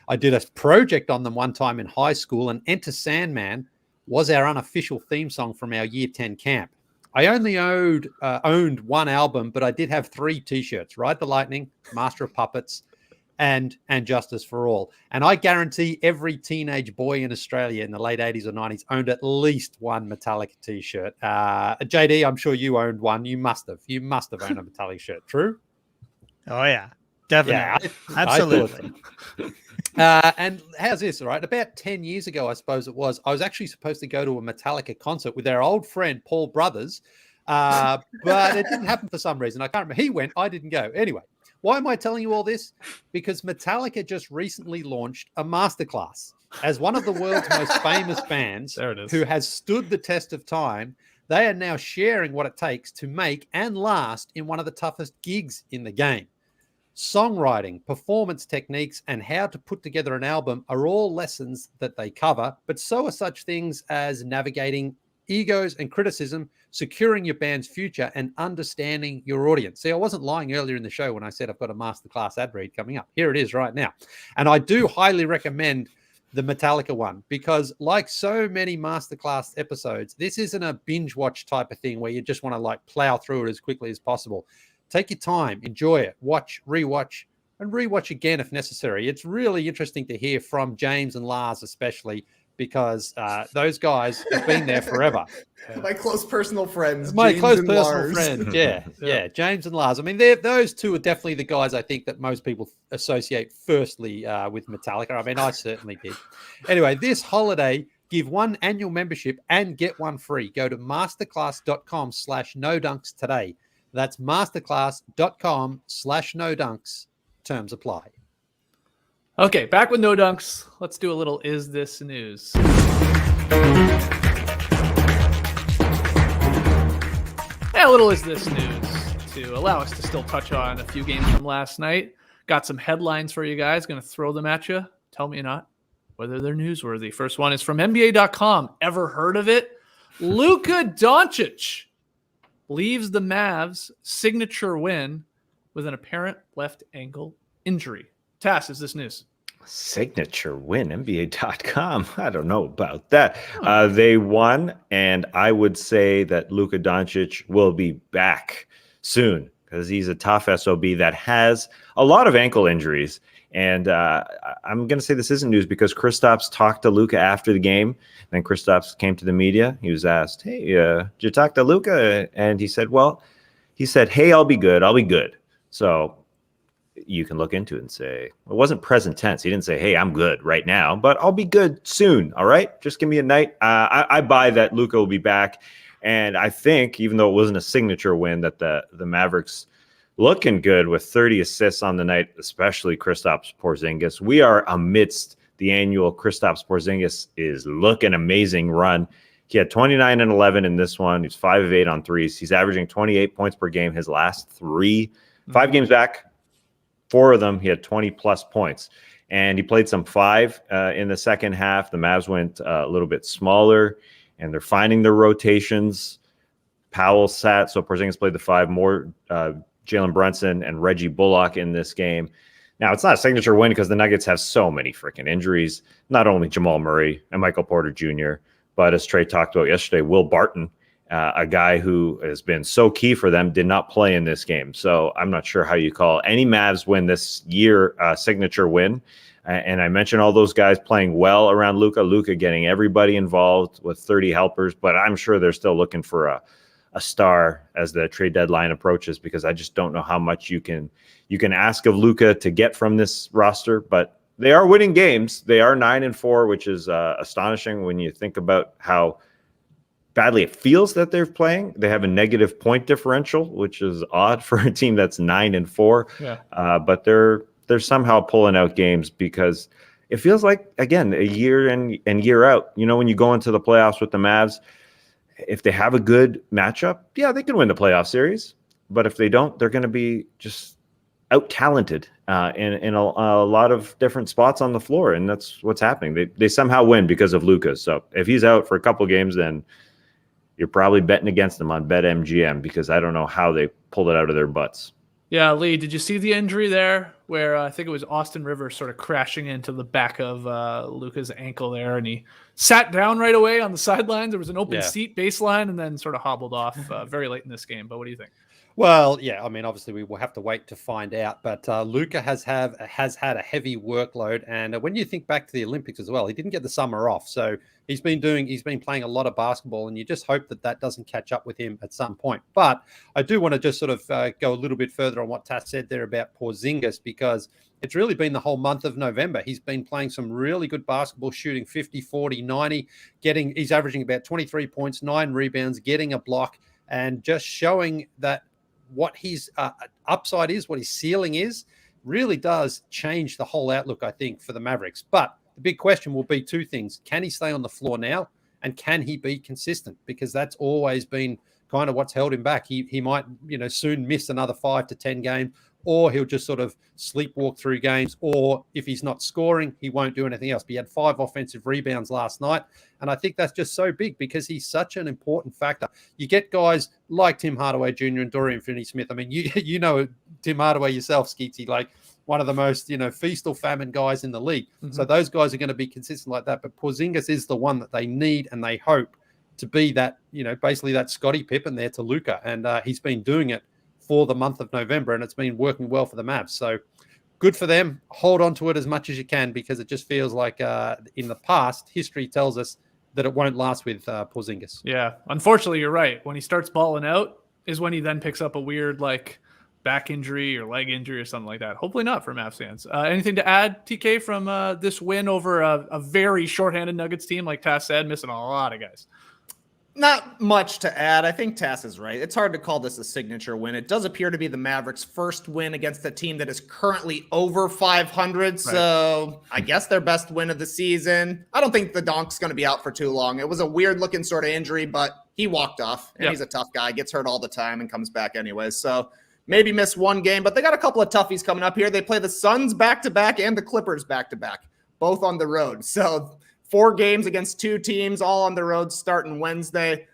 I did a project on them one time in high school, and Enter Sandman was our unofficial theme song from our Year 10 camp. I only owned one album, but I did have 3 T-shirts, Ride the Lightning, Master of Puppets, and justice for all. And I guarantee every teenage boy in Australia in the late 80s or 90s owned at least one Metallica t-shirt. JD, I'm sure you owned one. You must have owned a Metallica shirt. True? Oh yeah, definitely. Yeah, Absolutely. And how's this, all right? About 10 years ago, I suppose it was, I was actually supposed to go to a Metallica concert with our old friend Paul Brothers, but it didn't happen for some reason. I can't remember. He went, I didn't go. Anyway, why am I telling you all this? Because Metallica just recently launched a masterclass. As one of the world's most famous bands who has stood the test of time, they are now sharing what it takes to make and last in one of the toughest gigs in the game. Songwriting, performance techniques, and how to put together an album are all lessons that they cover, but so are such things as navigating egos and criticism, securing your band's future, and understanding your audience. See, I wasn't lying earlier in the show when I said I've got a masterclass ad read coming up. Here it is right now. And I do highly recommend the Metallica one, because like so many masterclass episodes, this isn't a binge watch type of thing where you just want to like plow through it as quickly as possible. Take your time, enjoy it, watch, rewatch, and rewatch again if necessary. It's really interesting to hear from James and Lars, especially because those guys have been there forever. My close personal friends. My James close and personal Lars. friend. Yeah, James and Lars. I mean, those two are definitely the guys I think that most people associate firstly with Metallica. I mean, I certainly did. Anyway, this holiday, give one annual membership and get one free. Go to masterclass.com/nodunks today. That's masterclass.com/nodunks. Terms apply. Okay, back with No Dunks. Let's do a little Is This News? A little Is This News to allow us to still touch on a few games from last night. Got some headlines for you guys. Going to throw them at you. Tell me not whether they're newsworthy. First one is from NBA.com. Ever heard of it? Luka Doncic leaves the Mavs' signature win with an apparent left ankle injury. Tass, is this news? Signature win, NBA.com. I don't know about that. They won, and I would say that Luka Doncic will be back soon because he's a tough SOB that has a lot of ankle injuries. And I'm going to say this isn't news because Kristaps talked to Luka after the game. Then Kristaps came to the media. He was asked, hey, did you talk to Luka? And he said, hey, I'll be good. I'll be good. So you can look into it and say, it wasn't present tense. He didn't say, hey, I'm good right now, but I'll be good soon. All right. Just give me a night. I buy that Luka will be back. And I think, even though it wasn't a signature win, that the Mavericks looking good with 30 assists on the night, especially Kristaps Porzingis. We are amidst the annual Kristaps Porzingis is looking amazing run. He had 29 and 11 in this one. He's 5 of 8 on threes. He's averaging 28 points per game his last 5 games back. 4 of them, he had 20-plus points. And he played some 5 in the second half. The Mavs went a little bit smaller, and they're finding their rotations. Powell sat, so Porzingis played the 5 more. Jalen Brunson and Reggie Bullock in this game. Now, it's not a signature win because the Nuggets have so many freaking injuries. Not only Jamal Murray and Michael Porter Jr., but as Trey talked about yesterday, Will Barton, a guy who has been so key for them, did not play in this game. So I'm not sure how you call any Mavs win this year signature win. And I mentioned all those guys playing well around Luka getting everybody involved with 30 helpers, but I'm sure they're still looking for a star as the trade deadline approaches, because I just don't know how much you can ask of Luka to get from this roster. But they are winning games. They are 9-4, which is astonishing when you think about how badly it feels that they're playing. They have a negative point differential, which is odd for a team that's 9-4. Yeah. But they're somehow pulling out games because it feels like, again, a year in and year out. You know, when you go into the playoffs with the Mavs, if they have a good matchup, yeah, they can win the playoff series. But if they don't, they're going to be just out-talented in a lot of different spots on the floor, and that's what's happening. They somehow win because of Luka. So if he's out for a couple games, then you're probably betting against them on BetMGM, because I don't know how they pulled it out of their butts. Yeah, Leigh, did you see the injury there where I think it was Austin Rivers sort of crashing into the back of Luka's ankle there, and he sat down right away on the sidelines. There was an open seat baseline and then sort of hobbled off very late in this game. But what do you think? Well, yeah, I mean, obviously we will have to wait to find out, but Luka has had a heavy workload, and when you think back to the Olympics as well, he didn't get the summer off, so he's been playing a lot of basketball, and you just hope that doesn't catch up with him at some point. But I do want to just sort of go a little bit further on what Tass said there about Porzingis, because it's really been the whole month of November. He's been playing some really good basketball, shooting 50, 40, 90, he's averaging about 23 points, 9 rebounds, getting a block, and just showing that what his upside is, what his ceiling is, really does change the whole outlook, I think, for the Mavericks. But the big question will be 2 things. Can he stay on the floor now? And can he be consistent? Because that's always been kind of what's held him back. He might, soon miss another 5 to 10 games, or he'll just sort of sleepwalk through games, or if he's not scoring, he won't do anything else. But he had 5 offensive rebounds last night, and I think that's just so big because he's such an important factor. You get guys like Tim Hardaway Jr. and Dorian Finney-Smith. I mean, you know Tim Hardaway yourself, Skeetsy, like one of the most, feast or famine guys in the league. Mm-hmm. So those guys are going to be consistent like that. But Porzingis is the one that they need and they hope to be that, basically that Scottie Pippen there to Luka. And he's been doing it for the month of November, and it's been working well for the Mavs. So good for them. Hold on to it as much as you can, because it just feels like in the past, history tells us that it won't last with Porzingis. Yeah, unfortunately, you're right. When he starts balling out is when he then picks up a weird back injury or leg injury or something like that. Hopefully not for Mavs fans. Anything to add, TK, from this win over a very shorthanded Nuggets team, like Tass said, missing a lot of guys? Not much to add. I think Tass is right. It's hard to call this a signature win. It does appear to be the Mavericks' first win against a team that is currently over 500. Right. So I guess their best win of the season. I don't think the Donc's going to be out for too long. It was a weird looking sort of injury, but he walked off, and He's a tough guy, gets hurt all the time and comes back anyways. So maybe miss one game, but they got a couple of toughies coming up here. They play the Suns back-to-back and the Clippers back-to-back, both on the road. So 4 games against 2 teams, all on the road, starting Wednesday.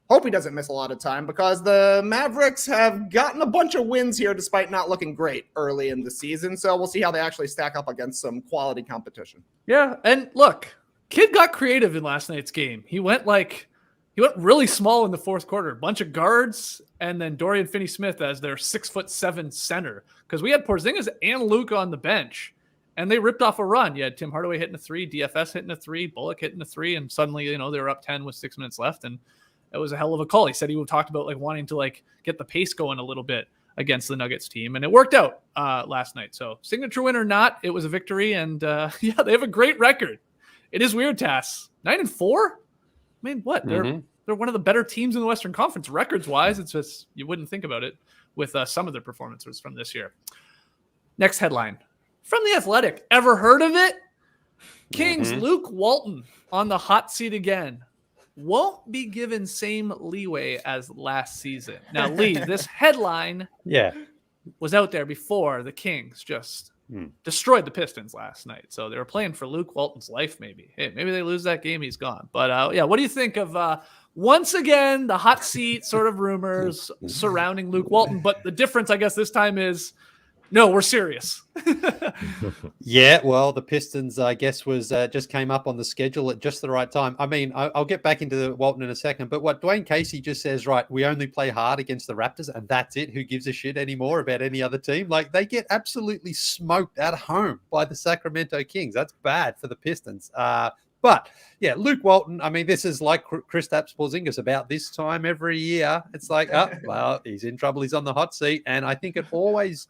Hope he doesn't miss a lot of time, because the Mavericks have gotten a bunch of wins here despite not looking great early in the season. So we'll see how they actually stack up against some quality competition. Yeah, and look, Kid got creative in last night's game. He went really small in the fourth quarter. A bunch of guards, and then Dorian Finney-Smith as their 6'7" center. Because we had Porzingis and Luka on the bench, and they ripped off a run. You had Tim Hardaway hitting a 3, DFS hitting a 3, Bullock hitting a 3, and suddenly, they were up 10 with 6 minutes left, and it was a hell of a call. He said he talked about wanting to get the pace going a little bit against the Nuggets team, and it worked out last night. So signature win or not, it was a victory, and they have a great record. It is weird, Tass. 9-4. I mean, what? They're one of the better teams in the Western Conference records wise. It's just you wouldn't think about it with some of their performances from this year. Next headline. From The Athletic. Ever heard of it? Kings Luke Walton on the hot seat again. Won't be given same leeway as last season. Now, Leigh, this headline was out there before the Kings just destroyed the Pistons last night. So they were playing for Luke Walton's life, maybe. Hey, maybe they lose that game, he's gone. But what do you think of once again the hot seat sort of rumors surrounding Luke Walton? But the difference, I guess, this time is no, we're serious. Yeah, well, the Pistons, I guess, was just came up on the schedule at just the right time. I mean, I'll get back into Walton in a second, but what Dwayne Casey just says, right, we only play hard against the Raptors, and that's it. Who gives a shit anymore about any other team? They get absolutely smoked at home by the Sacramento Kings. That's bad for the Pistons. But yeah, Luke Walton, I mean, this is like Kristaps Porzingis about this time every year. It's well, he's in trouble. He's on the hot seat. And I think it always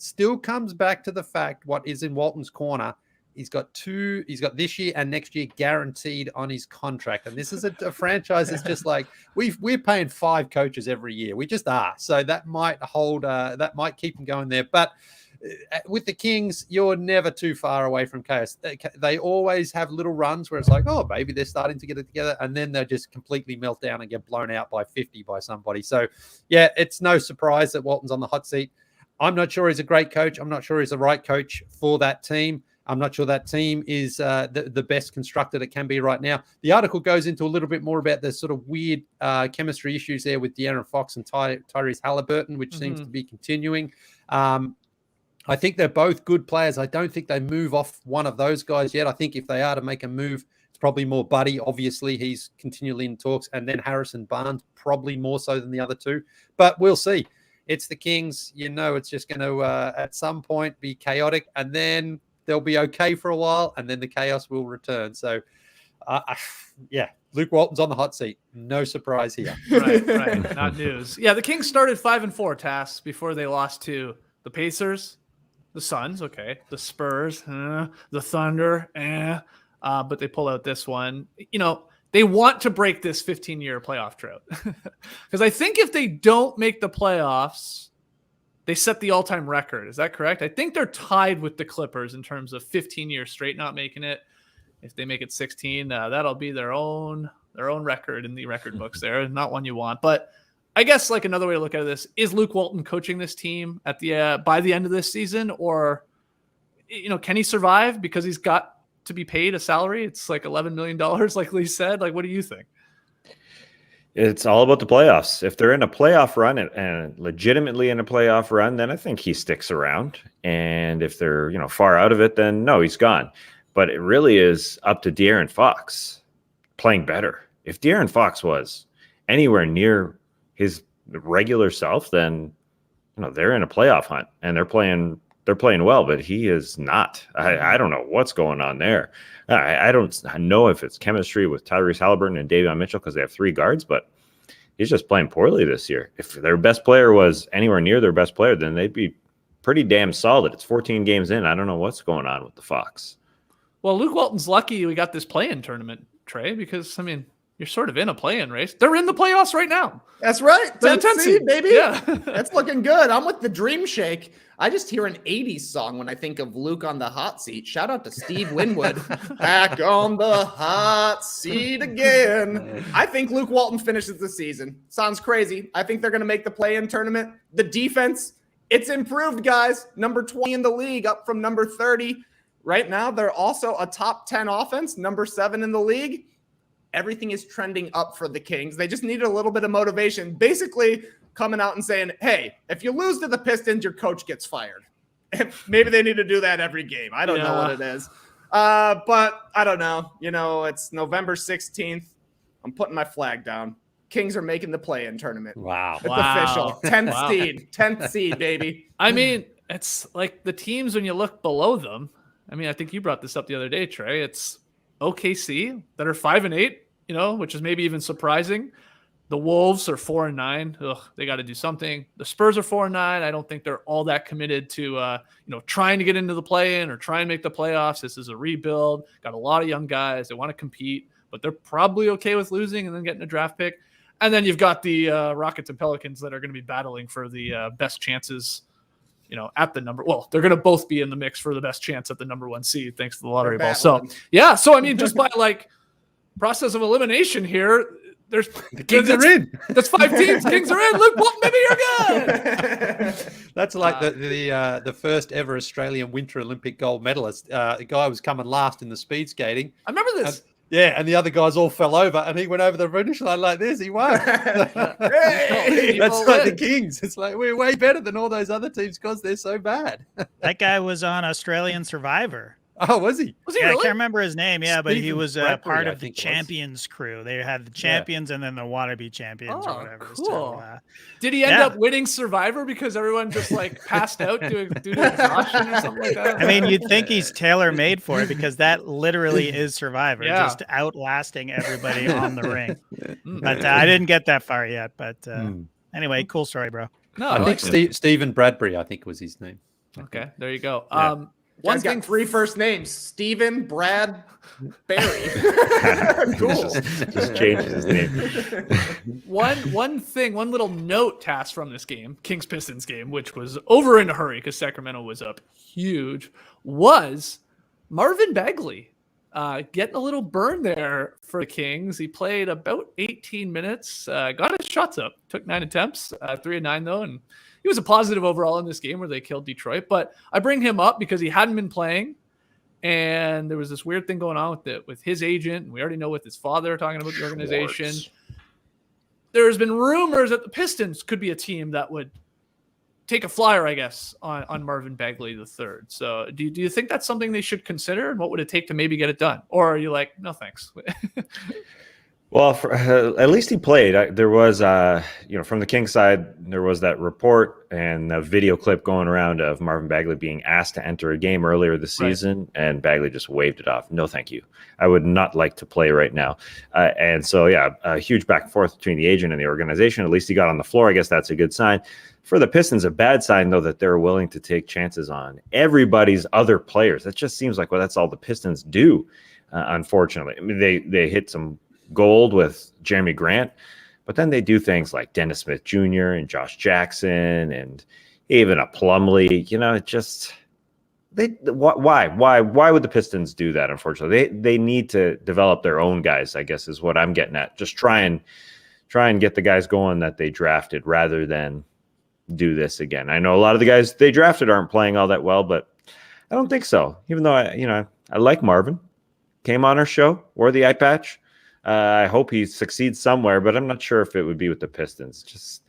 still comes back to the fact what is in Walton's corner. He's got this year and next year guaranteed on his contract. And this is a franchise that's just we're paying 5 coaches every year. We just are. So that might keep him going there. But with the Kings, you're never too far away from chaos. They always have little runs where it's maybe they're starting to get it together, and then they just completely melt down and get blown out by 50 by somebody. So yeah, it's no surprise that Walton's on the hot seat. I'm not sure he's a great coach. I'm not sure he's the right coach for that team. I'm not sure that team is the best constructed it can be right now. The article goes into a little bit more about the sort of weird chemistry issues there with De'Aaron Fox and Tyrese Halliburton, which seems to be continuing. I think they're both good players. I don't think they move off one of those guys yet. I think if they are to make a move, it's probably more Buddy. Obviously, he's continually in talks. And then Harrison Barnes, probably more so than the other two. But we'll see. it's the Kings. It's just going to at some point be chaotic, and then they'll be okay for a while, and then the chaos will return. So, Luke Walton's on the hot seat. No surprise here. Right. Not news. Yeah, the Kings started 5-4 tasks before they lost to the Pacers, the Suns, okay, the Spurs, the Thunder, but they pull out this one. They want to break this 15-year playoff drought. Because I think if they don't make the playoffs, they set the all-time record. Is that correct? I think they're tied with the Clippers in terms of 15 years straight not making it. If they make it 16, that'll be their own record in the record books there. Not one you want. But I guess like another way to look at this is Luke Walton coaching this team at the by the end of this season, or can he survive because he's got to be paid a salary? It's like $11 million, like Leigh said. Like, what do you think? It's all about the playoffs. If they're in a playoff run and legitimately in a playoff run, then I think he sticks around. And if they're far out of it, then no, he's gone. But it really is up to De'Aaron Fox playing better. If De'Aaron Fox was anywhere near his regular self, then they're in a playoff hunt and they're playing well, but he is not. I don't know what's going on there. I don't know if it's chemistry with Tyrese Halliburton and Davion Mitchell because they have 3 guards, but he's just playing poorly this year. If their best player was anywhere near their best player, then they'd be pretty damn solid. It's 14 games in. I don't know what's going on with the Fox. Well, Luke Walton's lucky we got this play-in tournament, Trey, because, you're sort of in a play-in race. They're in the playoffs right now. That's right. 10th seed, baby. Yeah. That's looking good. I'm with the Dream Shake. I just hear an 80s song when I think of Luke on the hot seat. Shout out to Steve Winwood. Back on the hot seat again. I think Luke Walton finishes the season. Sounds crazy. I think they're going to make the play-in tournament. The defense, it's improved, guys. Number 20 in the league, up from number 30. Right now, they're also a top 10 offense, number 7 in the league. Everything is trending up for the Kings. They just needed a little bit of motivation. Basically, coming out and saying, hey, if you lose to the Pistons, your coach gets fired. Maybe they need to do that every game. I don't know what it is. But I don't know. It's November 16th. I'm putting my flag down. Kings are making the play-in tournament. Wow. It's official. 10th seed. 10th seed, baby. It's like the teams when you look below them. I think you brought this up the other day, Trey. It's OKC that are 5-8, which is maybe even surprising. The Wolves are 4-9. Ugh, they got to do something. The Spurs are 4-9. I don't think they're all that committed to, trying to get into the play-in or try and make the playoffs. This is a rebuild. Got a lot of young guys. They want to compete, but they're probably okay with losing and then getting a draft pick. And then you've got the Rockets and Pelicans that are going to be battling for the best chances. At the number, they're going to both be in the mix for the best chance at the number 1 seed, thanks to the lottery ball. So, yeah. So, just by process of elimination here, there's the Kings are in. That's 5 teams. Kings are in. Luke Walton, maybe you're good. That's like the first ever Australian Winter Olympic gold medalist. The guy was coming last in the speed skating. I remember this. And the other guys all fell over, and he went over the finish line like this. He won. That's like the Kings. It's like we're way better than all those other teams because they're so bad. That guy was on Australian Survivor. Oh, was he? Was he really? really? I can't remember his name. Yeah, but he was part of the champions crew. They had the champions and then the wannabe champions or whatever. Cool. So, did he end up winning Survivor because everyone just passed out due to exhaustion or something like that? You'd think he's tailor-made for it because that literally is Survivor, just outlasting everybody on the ring. But I didn't get that far yet. But anyway, cool story, bro. No, I think Stephen Bradbury, I think was his name. Okay, there you go. Yeah. One's got 3 first names: Stephen, Brad, Barry. Cool. Just changed his name. One little note task from this game, Kings Pistons game, which was over in a hurry because Sacramento was up huge, was Marvin Bagley getting a little burn there for the Kings. He played about 18 minutes, got his shots up, took 9 attempts, 3 of 9 though, and he was a positive overall in this game where they killed Detroit. But I bring him up because he hadn't been playing, and there was this weird thing going on with his agent, and we already know with his father talking about the organization. There's been rumors that the Pistons could be a team that would take a flyer, I guess, on Marvin Bagley III. So do you think that's something they should consider, and what would it take to maybe get it done? Or are you like, no thanks? Well, at least he played. There was, from the Kings side, there was that report and a video clip going around of Marvin Bagley being asked to enter a game earlier this season, and Bagley just waved it off. No, thank you. I would not like to play right now. And so, a huge back and forth between the agent and the organization. At least he got on the floor. I guess that's a good sign. For the Pistons, a bad sign, though, that they're willing to take chances on everybody's other players. That just seems like, that's all the Pistons do, unfortunately. I mean, they hit some gold with Jeremy Grant, but then they do things like Dennis Smith Jr. and Josh Jackson and even a Plumlee. It just why would the Pistons do that? Unfortunately, they need to develop their own guys, I guess, is what I'm getting at. Just try and get the guys going that they drafted rather than do this again. I know a lot of the guys they drafted aren't playing all that well, but I don't think so. Even though I like Marvin, came on our show, wore the eye patch. I hope he succeeds somewhere, but I'm not sure if it would be with the Pistons. Just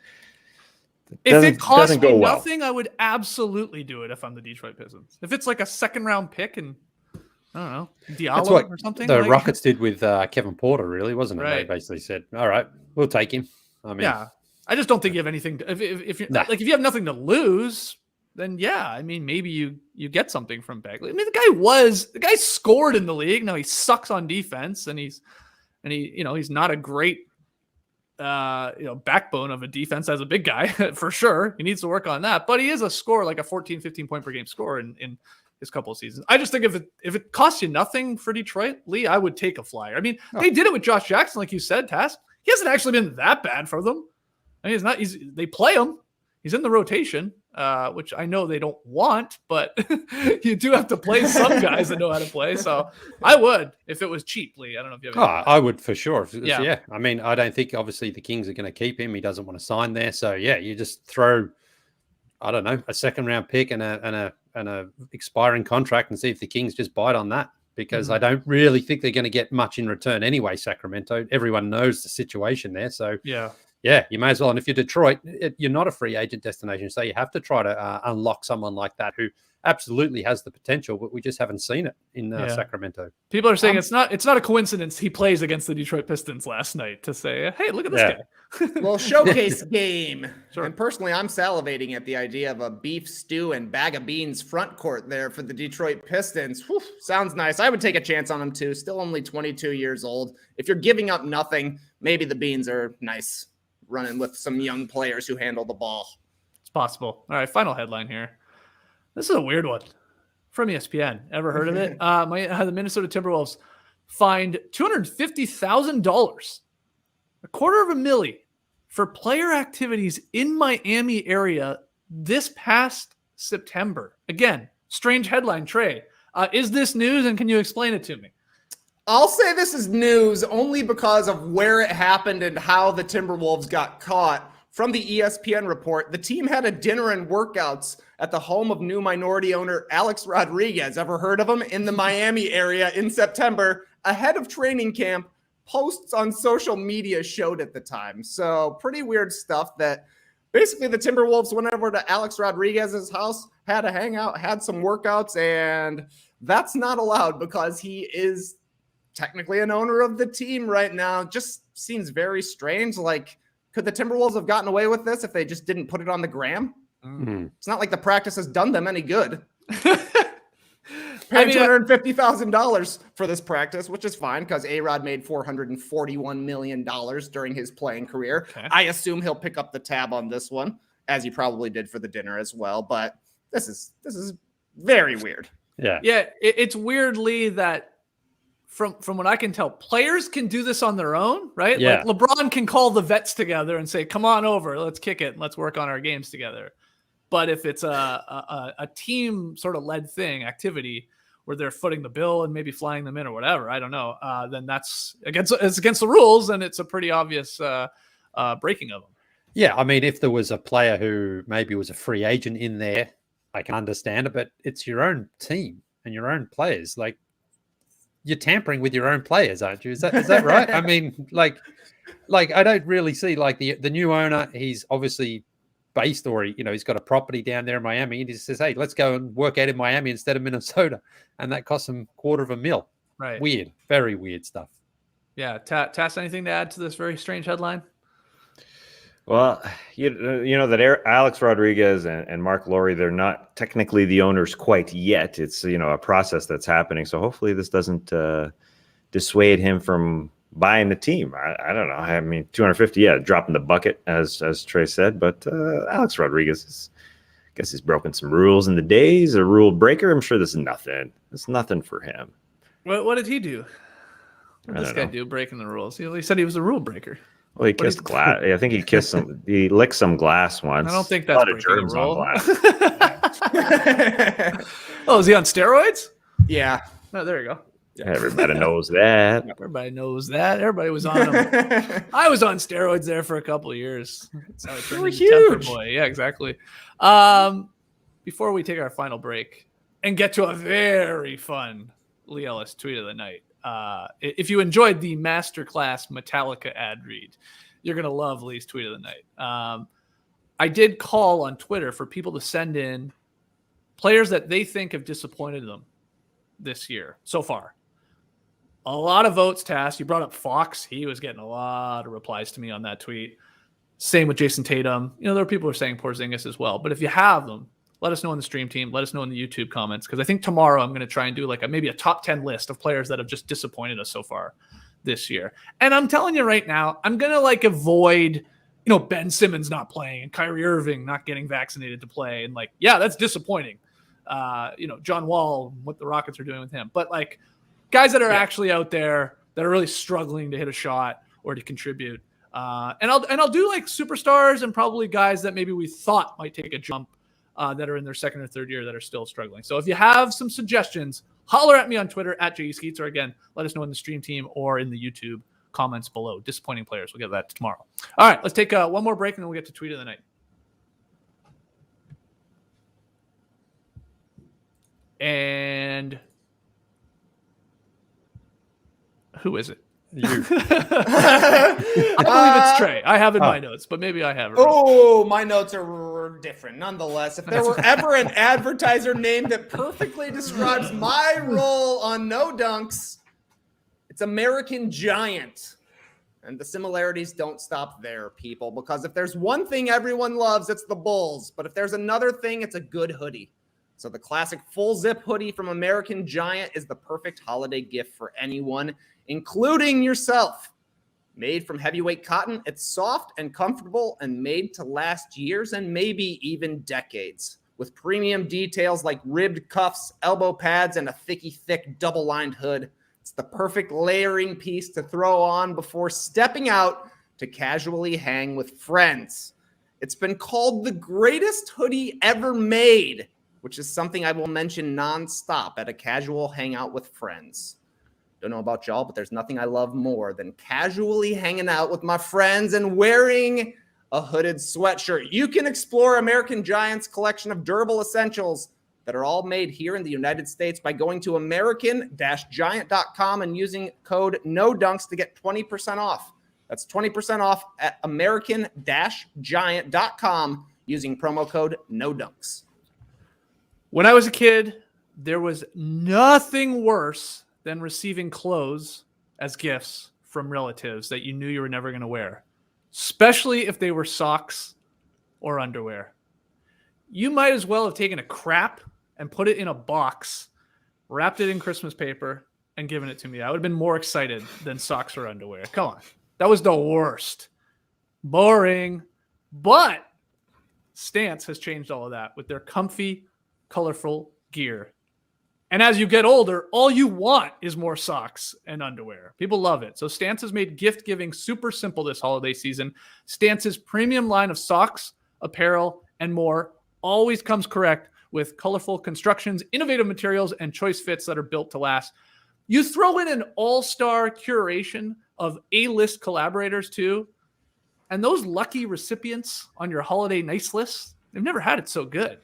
if it cost me nothing, I would absolutely do it if I'm the Detroit Pistons. If it's like a second round pick and I don't know, Diallo or something. The Rockets did with Kevin Porter, really, wasn't it? Right. They basically said, "All right, we'll take him." I mean, I just don't think you have anything. If you're like if you have nothing to lose, then maybe you get something from Bagley. I mean, the guy scored in the league. Now he sucks on defense, and he's not a great backbone of a defense as a big guy for sure. He needs to work on that, but he is a scorer, like a 14, 15 point per game scorer in his couple of seasons. I just think if it costs you nothing for Detroit, Leigh, I would take a flyer. I mean, they did it with Josh Jackson, like you said, Tass. He hasn't actually been that bad for them. I mean, they play him. He's in the rotation, which I know they don't want, but you do have to play some guys that know how to play. So I would, if it was cheap, Leigh. I don't know if you have I would for sure. Yeah. I mean, I don't think obviously the Kings are going to keep him. He doesn't want to sign there. So you just throw, I don't know, a second round pick and a expiring contract and see if the Kings just bite on that. Because I don't really think they're going to get much in return anyway, Sacramento. Everyone knows the situation there. So yeah, you may as well. And if you're Detroit, you're not a free agent destination. So you have to try to unlock someone like that who absolutely has the potential, but we just haven't seen it in Sacramento. People are saying it's not a coincidence he plays against the Detroit Pistons last night to say, hey, look at this guy. Well, showcase game. Sure. And personally, I'm salivating at the idea of a beef stew and bag of beans front court there for the Detroit Pistons. Whew, sounds nice. I would take a chance on him too. Still only 22 years old. If you're giving up nothing, maybe the beans are nice running with some young players who handle the ball. It's possible. All right, final headline here. This is a weird one from ESPN. Ever heard of it? The Minnesota Timberwolves fined $250,000, $250,000 for player activities in Miami area this past September. Again, strange headline, Trey. Is this news, and can you explain it to me? I'll say this is news only because of where it happened and how the Timberwolves got caught. From the ESPN report, the team had a dinner and workouts at the home of new minority owner Alex Rodriguez. Ever heard of him? In the Miami area in September, ahead of training camp. Posts on social media showed at the time. So pretty weird stuff that basically the Timberwolves went over to Alex Rodriguez's house, had a hangout, had some workouts, and that's not allowed because he is technically an owner of the team right now. Just seems very strange. Like, could the Timberwolves have gotten away with this if they just didn't put it on the gram? Mm-hmm. It's not like the practice has done them any good. Paying $250,000 for this practice, which is fine because A-Rod made $441 million during his playing career. Okay. I assume he'll pick up the tab on this one, as he probably did for the dinner as well. But this is very weird. Yeah. It's weird, Leigh, that from what I can tell, players can do this on their own, right? Yeah. Like LeBron can call the vets together and say, come on over, let's kick it and let's work on our games together. But if it's a team sort of led activity where they're footing the bill and maybe flying them in or whatever, I don't know, then it's against the rules, and it's a pretty obvious breaking of them. Yeah, I mean, if there was a player who maybe was a free agent in there, I can understand it, but it's your own team and your own players. Like, you're tampering with your own players, aren't you? Is that right? I mean, like I don't really see like the new owner. He's obviously based, or he's got a property down there in Miami, and he says, "Hey, let's go and work out in Miami instead of Minnesota," and that costs him $250,000. Right? Weird, very weird stuff. Yeah. Tass, anything to add to this very strange headline? Well, you know that Alex Rodriguez and Mark Lowry, they're not technically the owners quite yet. It's, a process that's happening. So hopefully this doesn't dissuade him from buying the team. I don't know. I mean, 250, dropping the bucket, as Trey said. But Alex Rodriguez I guess he's broken some rules in the days, a rule breaker. I'm sure this is nothing. It's nothing for him. What did he do? What did this guy do breaking the rules? He said he was a rule breaker. Well, he kissed glass. I think he kissed some. He licked some glass once. I don't think that's a lot of germs on glass. Oh, is he on steroids? Yeah. Oh, there you go. Everybody knows that. Everybody knows that. Everybody was on them. I was on steroids there for a couple of years. That's how I turned into Temper Boy. Yeah, exactly. Before we take our final break and get to a very fun Lee Ellis tweet of the night. If you enjoyed the masterclass Metallica ad read, you're going to love Lee's tweet of the night. I did call on Twitter for people to send in players that they think have disappointed them this year so far. A lot of votes, Tass. You brought up Fox. He was getting a lot of replies to me on that tweet. Same with Jason Tatum. There are people who are saying Porzingis as well. But if you have them, let us know in the stream team. Let us know in the YouTube comments. Because I think tomorrow I'm going to try and do maybe a top 10 list of players that have just disappointed us so far this year. And I'm telling you right now, I'm going to avoid, Ben Simmons not playing and Kyrie Irving not getting vaccinated to play. And that's disappointing. John Wall, what the Rockets are doing with him. But guys that are actually out there that are really struggling to hit a shot or to contribute. And I'll do superstars and probably guys that maybe we thought might take a jump that are in their second or third year that are still struggling. So if you have some suggestions, holler at me on Twitter at JESkeets, or again, let us know in the stream team or in the YouTube comments below. Disappointing players. We'll get that tomorrow. All right, let's take one more break and then we'll get to tweet of the night. And who is it? You. I believe it's Trey. I have in my notes, but maybe I have it wrong. Oh, my notes are different. Nonetheless, if there were ever an advertiser name that perfectly describes my role on No Dunks, it's American Giant. And the similarities don't stop there, people, because if there's one thing everyone loves, it's the Bulls. But if there's another thing, it's a good hoodie. So the classic full zip hoodie from American Giant is the perfect holiday gift for anyone, including yourself. Made from heavyweight cotton, it's soft and comfortable and made to last years and maybe even decades. With premium details like ribbed cuffs, elbow pads, and a thick double-lined hood, it's the perfect layering piece to throw on before stepping out to casually hang with friends. It's been called the greatest hoodie ever made, which is something I will mention nonstop at a casual hangout with friends. Don't know about y'all, but there's nothing I love more than casually hanging out with my friends and wearing a hooded sweatshirt. You can explore American Giant's collection of durable essentials that are all made here in the United States by going to American-Giant.com and using code NODUNKS to get 20% off. That's 20% off at American-Giant.com using promo code NODUNKS. When I was a kid, there was nothing worse than receiving clothes as gifts from relatives that you knew you were never going to wear, especially if they were socks or underwear. You might as well have taken a crap and put it in a box, wrapped it in Christmas paper, and given it to me. I would have been more excited than socks or underwear. Come on. That was the worst. Boring. But Stance has changed all of that with their comfy, colorful gear. And as you get older, all you want is more socks and underwear. People love it. So Stance has made gift giving super simple this holiday season. Stance's premium line of socks, apparel, and more always comes correct with colorful constructions, innovative materials, and choice fits that are built to last. You throw in an all-star curation of A-list collaborators too, and those lucky recipients on your holiday nice list, they've never had it so good.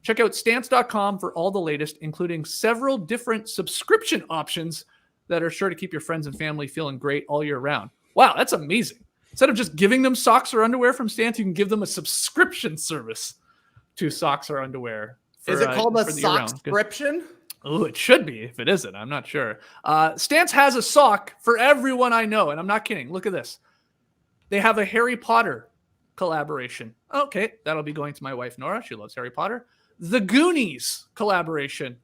Check out Stance.com for all the latest, including several different subscription options that are sure to keep your friends and family feeling great all year round. Wow, that's amazing. Instead of just giving them socks or underwear from Stance, you can give them a subscription service to socks or underwear. Is it called a sockscription? Oh, it should be. If it isn't, I'm not sure. Stance has a sock for everyone I know, and I'm not kidding. Look at this. They have a Harry Potter collaboration. Okay, that'll be going to my wife, Nora. She loves Harry Potter. The Goonies collaboration.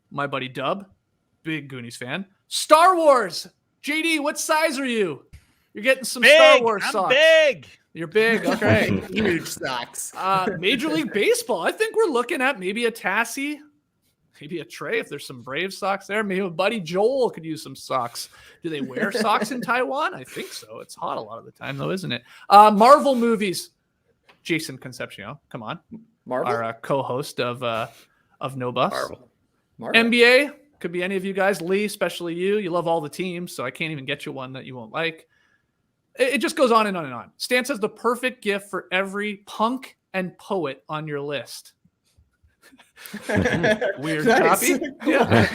My buddy Dub, big Goonies fan. Star Wars. JD, what size are you? You're getting some Star Wars socks. Big. You're big. Okay. Huge socks. Major League Baseball. I think we're looking at maybe a Tassie, maybe a Trey if there's some Brave socks there. Maybe a buddy Joel could use some socks. Do they wear socks in Taiwan? I think so. It's hot a lot of the time, though, isn't it? Marvel movies. Jason Concepcion, come on. Marvel? Our co-host of No Buffs. Marvel. NBA, could be any of you guys. Leigh, especially you. You love all the teams, so I can't even get you one that you won't like. It just goes on and on and on. Stance has the perfect gift for every punk and poet on your list. Weird Nice. copy. Yeah.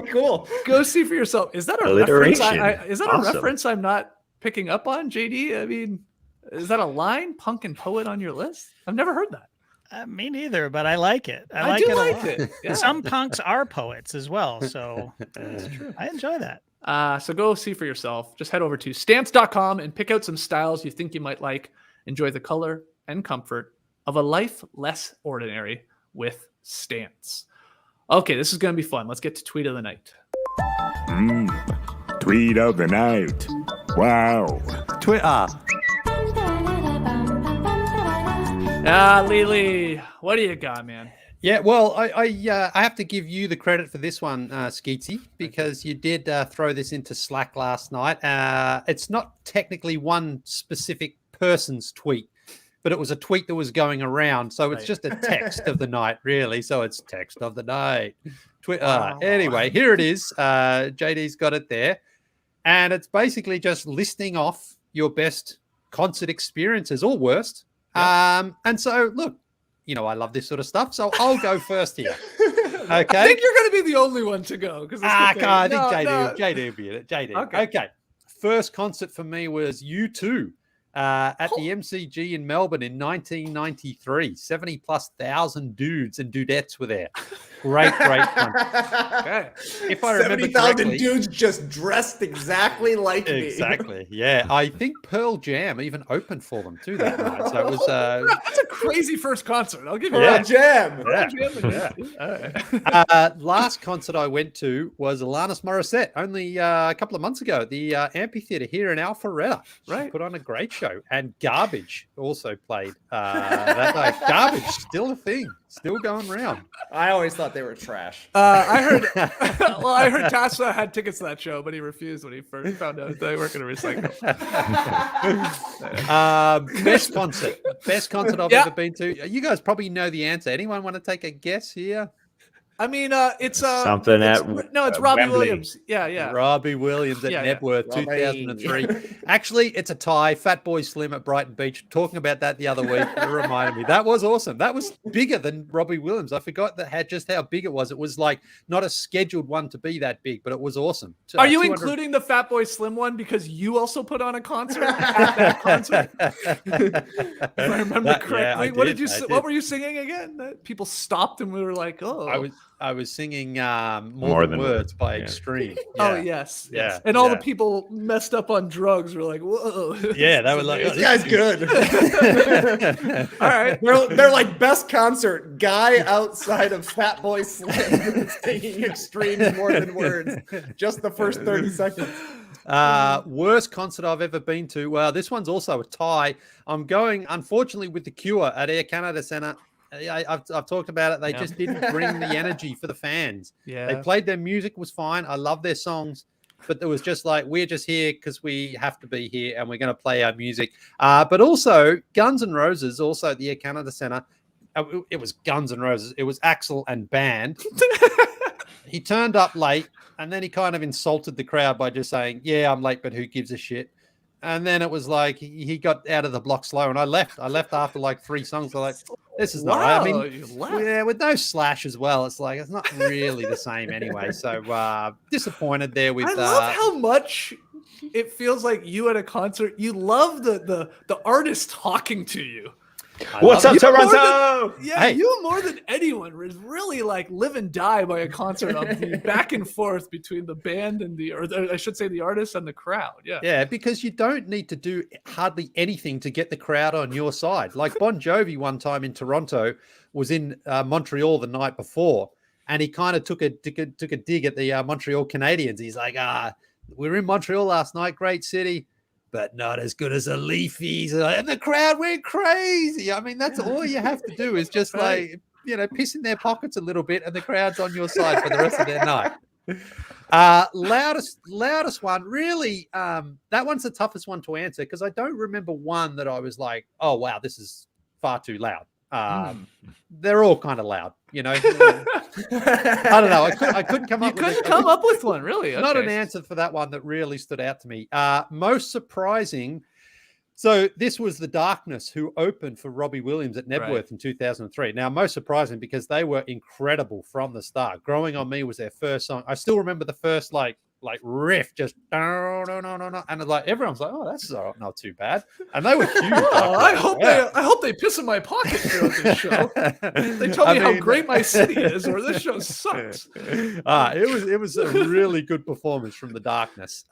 Cool. Go see for yourself. Is that a reference? Is that a reference I'm not picking up on, JD? I mean, is that a line? Punk and poet on your list? I've never heard that. Me neither, but I like it. I like it it. a lot. It. Yeah. Some punks are poets as well, so that's true. I enjoy that. So go see for yourself. Just head over to stance.com and pick out some styles you think you might like. Enjoy the color and comfort of a life less ordinary with Stance. Okay, this is going to be fun. Let's get to tweet of the night. Tweet of the night. Wow. Twitter. Leigh, what do you got, man? Yeah, well, I have to give you the credit for this one, Skeetsy, because you did throw this into Slack last night. It's not technically one specific person's tweet, but it was a tweet that was going around. So it's just a text of the night, really. So it's text of the night. Anyway, here it is. JD's got it there. And it's basically just listing off your best concert experiences or worst. And so, look, you know, I love this sort of stuff. So I'll go first here. Okay. I think you're going to be the only one to go. I think JD will be in it. JD. Okay. First concert for me was U2 at the MCG in Melbourne in 1993. 70,000+ dudes and dudettes were there. Great fun. Okay. If I remember 70,000 dudes just dressed exactly like me. Exactly. Yeah. I think Pearl Jam even opened for them too that night. So it was. That's a crazy first concert. I'll give you Pearl that. Jam. Yeah. Last concert I went to was Alanis Morissette only a couple of months ago at the amphitheater here in Alpharetta. She put on a great show, and Garbage also played that night. Garbage still a thing, still going around. I always thought they were trash. I heard Tassa had tickets to that show, but he refused when he first found out they weren't going to recycle. Best concert I've ever been to. You guys probably know the answer. Anyone want to take a guess here? I mean, it's something it's Robbie Wembley. Williams. Yeah. Robbie Williams at Nebworth, 2003. Actually, it's a tie. Fatboy Slim at Brighton Beach. Talking about that the other week, it reminded me. That was awesome. That was bigger than Robbie Williams. I forgot just how big it was. It was like not a scheduled one to be that big, but it was awesome. Are you including the Fatboy Slim one because you also put on a concert at that concert? If I remember correctly. What were you singing again? That people stopped and we were like, oh. I was singing More Than Words by Extreme. Yeah. Oh, yes. And all the people messed up on drugs were like, whoa. Yeah, they were like, this guy's good. All right. They're like best concert, guy outside of Fatboy Slim singing Extreme More Than Words. Just the first 30 seconds. Worst concert I've ever been to. Well, this one's also a tie. I'm going, unfortunately, with The Cure at Air Canada Centre. I've talked about it. They just didn't bring the energy for the fans. Yeah. They played their music was fine. I love their songs, but it was just like, we're just here because we have to be here and we're going to play our music. But also Guns N' Roses, also at the Air Canada Centre. It was Guns N' Roses. It was Axl and band. He turned up late and then he kind of insulted the crowd by just saying, yeah, I'm late, but who gives a shit? And then it was like he got out of the block slow, and I left after like 3 songs. I'm like, this is not right. I mean, with no Slash as well, it's like it's not really the same anyway. So disappointed there with. I love how much it feels like you at a concert. You love the artist talking to you. What's up, You more Toronto? Yeah, you more than anyone is really like live and die by a concert of the back and forth between the band and I should say the artist and the crowd. Yeah. Yeah, because you don't need to do hardly anything to get the crowd on your side. Like Bon Jovi one time in Toronto was in Montreal the night before, and he kind of took a dig at the Montreal Canadiens. He's like, we were in Montreal last night, great city, but not as good as the Leafs. And the crowd went crazy. I mean, that's all you have to do is just like, piss in their pockets a little bit, and the crowd's on your side for the rest of their night. Loudest one, really. That one's the toughest one to answer because I don't remember one that I was like, oh wow, this is far too loud. They're all kind of loud, I don't know. I couldn't come up. You couldn't come up with one, really. Okay. Not an answer for that one that really stood out to me. Most surprising. So this was The Darkness, who opened for Robbie Williams at Nebworth in 2003. Now, most surprising because they were incredible from the start. Growing on Me was their first song. I still remember the first like riff, just no, and like everyone's like, oh, that's not too bad. And they were huge. I hope they piss in my pocket throughout this show. They tell me how great my city is, or this show sucks. It was a really good performance from The Darkness.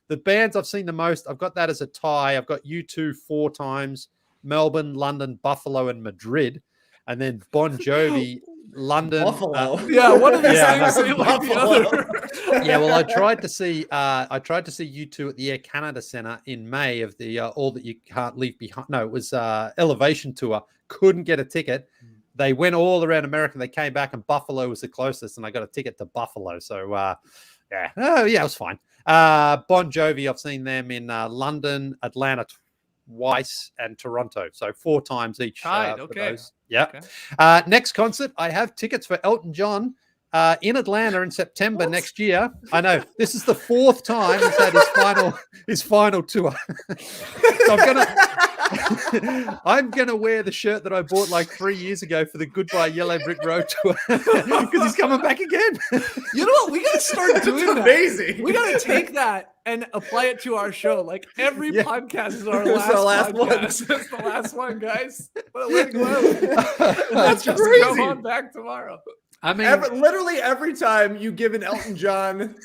The bands I've seen the most, I've got that as a tie. I've got U2 4 times, Melbourne, London, Buffalo, and Madrid. And then Bon Jovi, London. Buffalo. One of these things ain't like the other. Yeah, well, I tried to see U2 at the Air Canada Centre in May of the All That You Can't Leave Behind. No, it was Elevation Tour. Couldn't get a ticket. They went all around America. They came back, and Buffalo was the closest, and I got a ticket to Buffalo. So, it was fine. Bon Jovi, I've seen them in London, Atlanta twice, and Toronto. So 4 times each. For those. Yeah. Okay. Next concert, I have tickets for Elton John in Atlanta in September next year. I know this is the 4th time he's had his final tour. So I'm gonna wear the shirt that I bought like 3 years ago for the Goodbye Yellow Brick Road tour because he's coming back again. You know what? We gotta start doing that. Amazing. We gotta take that and apply it to our show. Like every podcast is our It's the last podcast. one. It's the last one, guys. What a way to go out. That's just crazy. come on back tomorrow. I mean, literally every time you give an Elton John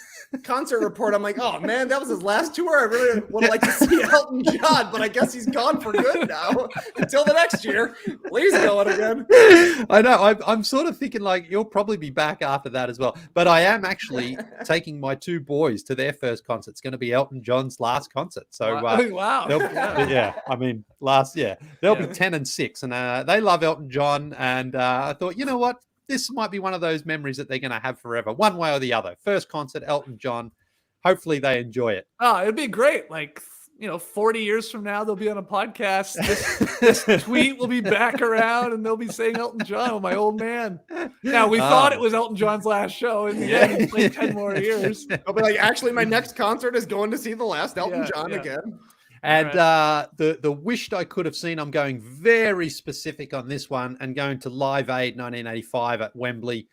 concert report, I'm like, oh man, that was his last tour. I really would like to see Elton John, but I guess he's gone for good now. Until the next year, Leigh's going again. I know. I'm sort of thinking like he'll probably be back after that as well. But I am actually taking my 2 boys to their first concert. It's going to be Elton John's last concert. So wow. I mean, they'll be 10 and 6, and they love Elton John. And I thought, you know what? This might be one of those memories that they're going to have forever, one way or the other. First concert, Elton John. Hopefully they enjoy it. Oh, it'd be great. Like, 40 years from now, they'll be on a podcast. This tweet will be back around, and they'll be saying Elton John, oh, my old man. Now, we thought it was Elton John's last show. In the end, he played 10 more years. I'll be like, actually, my next concert is going to see the last Elton John again. And the wished I could have seen, I'm going very specific on this one and going to Live Aid 1985 at Wembley,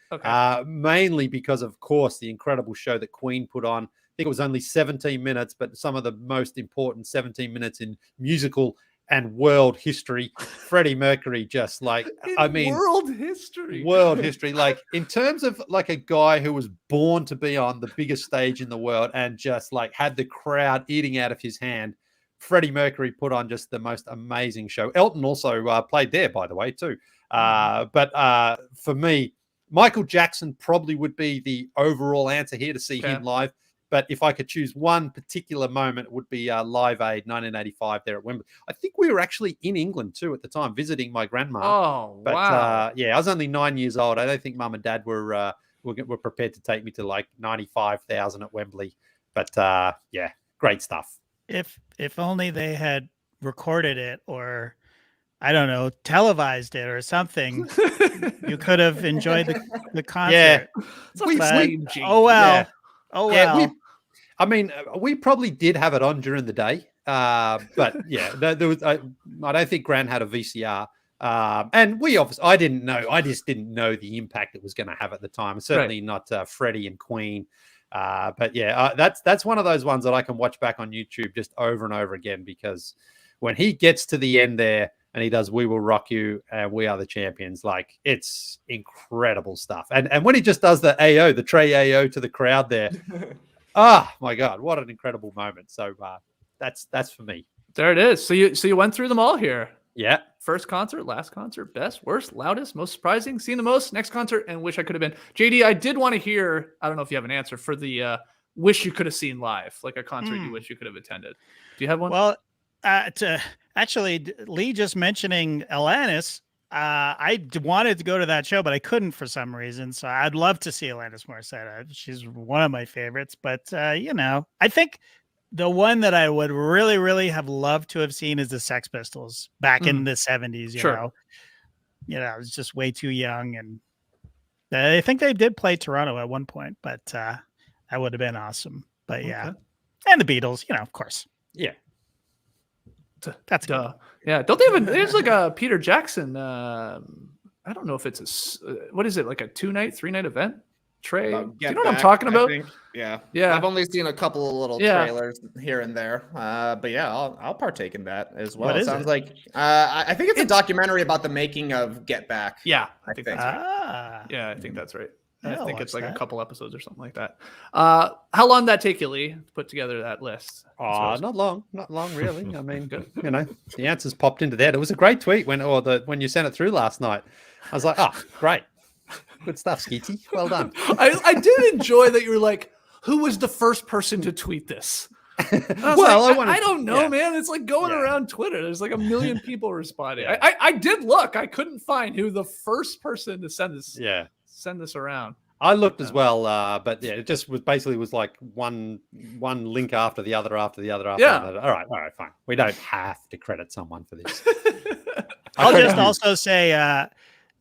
mainly because, of course, the incredible show that Queen put on. I think it was only 17 minutes, but some of the most important 17 minutes in musical and world history. Freddie Mercury just like, world history. Like in terms of like a guy who was born to be on the biggest stage in the world and just like had the crowd eating out of his hand. Freddie Mercury put on just the most amazing show. Elton also played there, by the way, too. But for me, Michael Jackson probably would be the overall answer here to see him live. But if I could choose one particular moment, it would be Live Aid 1985 there at Wembley. I think we were actually in England, too, at the time, visiting my grandma. Oh, but, wow. I was only 9 years old. I don't think Mum and Dad were prepared to take me to like 95,000 at Wembley. But, great stuff. If only they had recorded it or, I don't know, televised it or something, you could have enjoyed the concert. Yeah. Oh, well. Oh, well. We probably did have it on during the day. But, there was. I don't think Gran had a VCR. And I didn't know. I just didn't know the impact it was going to have at the time. Certainly not Freddie and Queen. But that's one of those ones that I can watch back on YouTube just over and over again, because when he gets to the end there and he does "We Will Rock You" and "We Are the Champions." Like, it's incredible stuff. And when he just does the AO, the Trey AO to the crowd there, oh my God, what an incredible moment. So that's for me. There it is. So you went through them all here. Yeah. First concert, last concert, best, worst, loudest, most surprising, seen the most, next concert, and wish I could have been. JD, I did want to hear, I don't know if you have an answer for the wish you could have seen live, like a concert you wish you could have attended. Do you have one? Well, actually, Leigh just mentioning Alanis, I wanted to go to that show, but I couldn't for some reason. So I'd love to see Alanis Morissette. She's one of my favorites. But, I think the one that I would really, really have loved to have seen is the Sex Pistols back in the 70s. You know, I was just way too young. And I think they did play Toronto at one point, but that would have been awesome. But yeah. And the Beatles, of course. Yeah. That's good. Yeah. Don't they have there's like a Peter Jackson. I don't know if it's what is it? Like a 2-night, 3-night event? Trey, do you know what I'm talking about? Yeah. Yeah. I've only seen a couple of little trailers here and there. But yeah, I'll partake in that as well. What it is sounds it? like I think it's a documentary about the making of Get Back. Yeah, I think that's right. Ah. Yeah, I think that's right. Yeah, I think I'll it's like watch a that. couple episodes or something like that. How long did that take you, Leigh, to put together that list? Not long really. I mean, the answers popped into that. It was a great tweet when you sent it through last night. I was like, oh, great. Good stuff, Skeety. Well done. I did enjoy that you were like, who was the first person to tweet this? Well, I don't know, man. It's like going around Twitter. There's like a million people responding. I did look. I couldn't find who the first person to send this around. I looked as well, but yeah, it just was like one link after the other after the other. All right, fine. We don't have to credit someone for this. I'll just also say,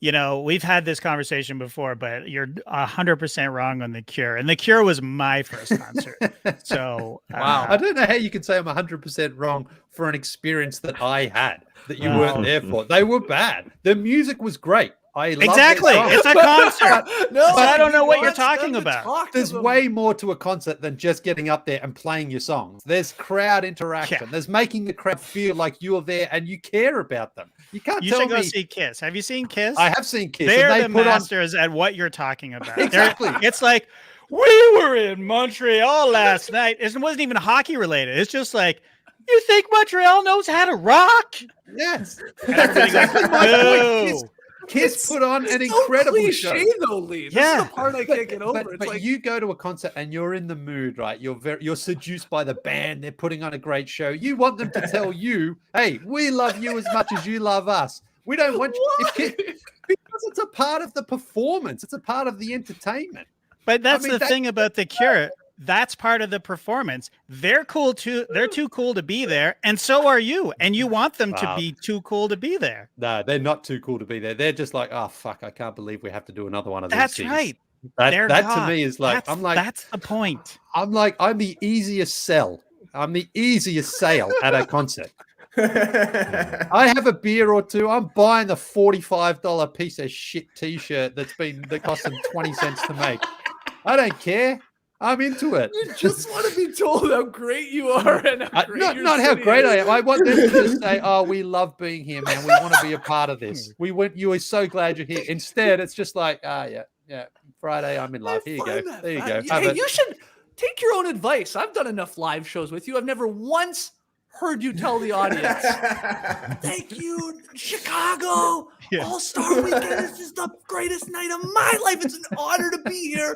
we've had this conversation before, but you're 100% wrong on The Cure. And The Cure was my first concert. So, wow. I don't know how you can say I'm 100% wrong for an experience that I had that you weren't there for. They were bad. The music was great. I love exactly. It's a concert. No, so I don't know what you're talking about. There's way more to a concert than just getting up there and playing your songs. There's crowd interaction. Yeah. There's making the crowd feel like you're there and you care about them. You can't you tell should me. go see Kiss. Have you seen Kiss? I have seen Kiss. They're the masters at what you're talking about. Exactly. It's like, we were in Montreal last night. It wasn't even hockey related. It's just like, you think Montreal knows how to rock? Yes. Exactly my point. Kiss put on an incredible show. Though, Leigh. This is the part I can't get over. But like you go to a concert and you're in the mood, right? You're seduced by the band. They're putting on a great show. You want them to tell you, "Hey, we love you as much as you love us." We don't want you because it's a part of the performance. It's a part of the entertainment. But that's the thing about The Cure. That's part of the performance. They're cool too. They're too cool to be there, and so are you. And you want them to be too cool to be there. No, they're not too cool to be there. They're just like, oh fuck, I can't believe we have to do another one of these. That's things. right. That to me is like, that's the point. I'm the easiest sell. I'm the easiest sale at a concert. I have a beer or two. I'm buying the $45 piece of shit T-shirt that cost them 20 cents to make. I don't care. I'm into it. You just want to be told how great you are and how great not how great I am. I want them to just say, "Oh, we love being here, man. We want to be a part of this. You are so glad you're here." Instead, it's just like, yeah. Friday, I'm in love. Here you go. There you go. Hey, you should take your own advice. I've done enough live shows with you. I've never once heard you tell the audience, "Thank you, Chicago All-Star Weekend. This is the greatest night of my life. It's an honor to be here,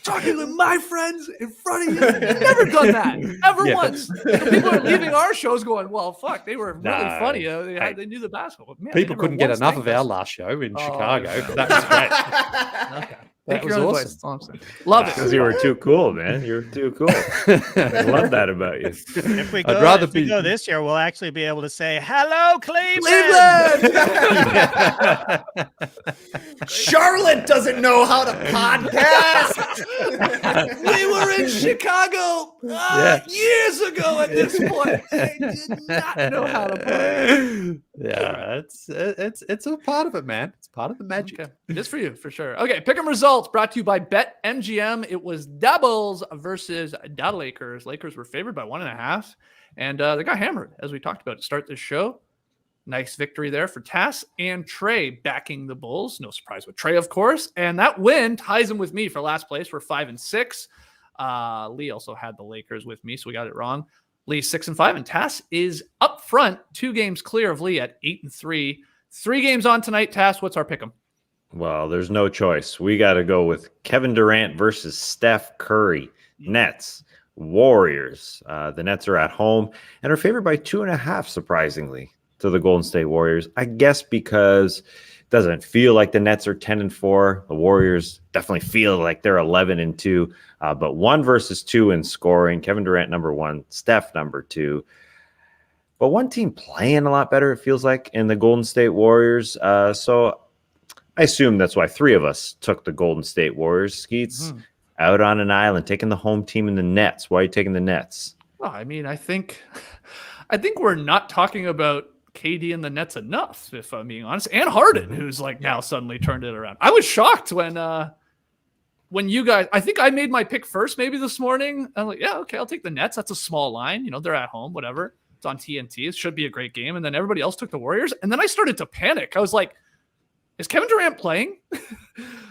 talking with my friends in front of you." You've never done that, ever once. So people are leaving our shows going, "Well, fuck, they were really funny. They knew the basketball." Man, people couldn't get enough of our last show in Chicago. That was great. Okay. That was awesome. Love it. Because you were too cool, man. You were too cool. I love that about you. If we go this year, we'll actually be able to say, "Hello, Cleveland." Charlotte doesn't know how to podcast. We were in Chicago years ago at this point. They did not know how to play. Yeah, it's a part of it, man. It's part of the magic. Okay. It is for you, for sure. Okay, pick 'em results brought to you by BetMGM. It was Devils versus the Lakers. Lakers were favored by 1.5, and they got hammered, as we talked about to start this show. Nice victory there for Tass and Trey backing the Bulls. No surprise with Trey, of course. And that win ties him with me for last place. We're 5-6. Leigh also had the Lakers with me, so we got it wrong. Lee's 6-5, and Tass is up front, 2 games clear of Leigh at 8-3. 3 games on tonight. Tass, what's our pick'em? Well, there's no choice. We got to go with Kevin Durant versus Steph Curry. Nets, Warriors. The Nets are at home and are favored by 2.5, surprisingly, to the Golden State Warriors. I guess because it doesn't feel like the Nets are 10-4. The Warriors definitely feel like they're 11-2. But 1 versus 2 in scoring. Kevin Durant number 1, Steph number 2. But one team playing a lot better, it feels like, in the Golden State Warriors. So I assume that's why 3 of us took the Golden State Warriors. Skeets out on an island, taking the home team in the Nets. Why are you taking the Nets? Well, I mean, I think we're not talking about KD and the Nets enough, if I'm being honest, and Harden, who's like now suddenly turned it around. I was shocked when you guys, I think I made my pick first maybe this morning. I'm like, yeah, okay, I'll take the Nets. That's a small line. You know, they're at home, whatever. It's on TNT. It should be a great game. And then everybody else took the Warriors. And then I started to panic. I was like, is Kevin Durant playing?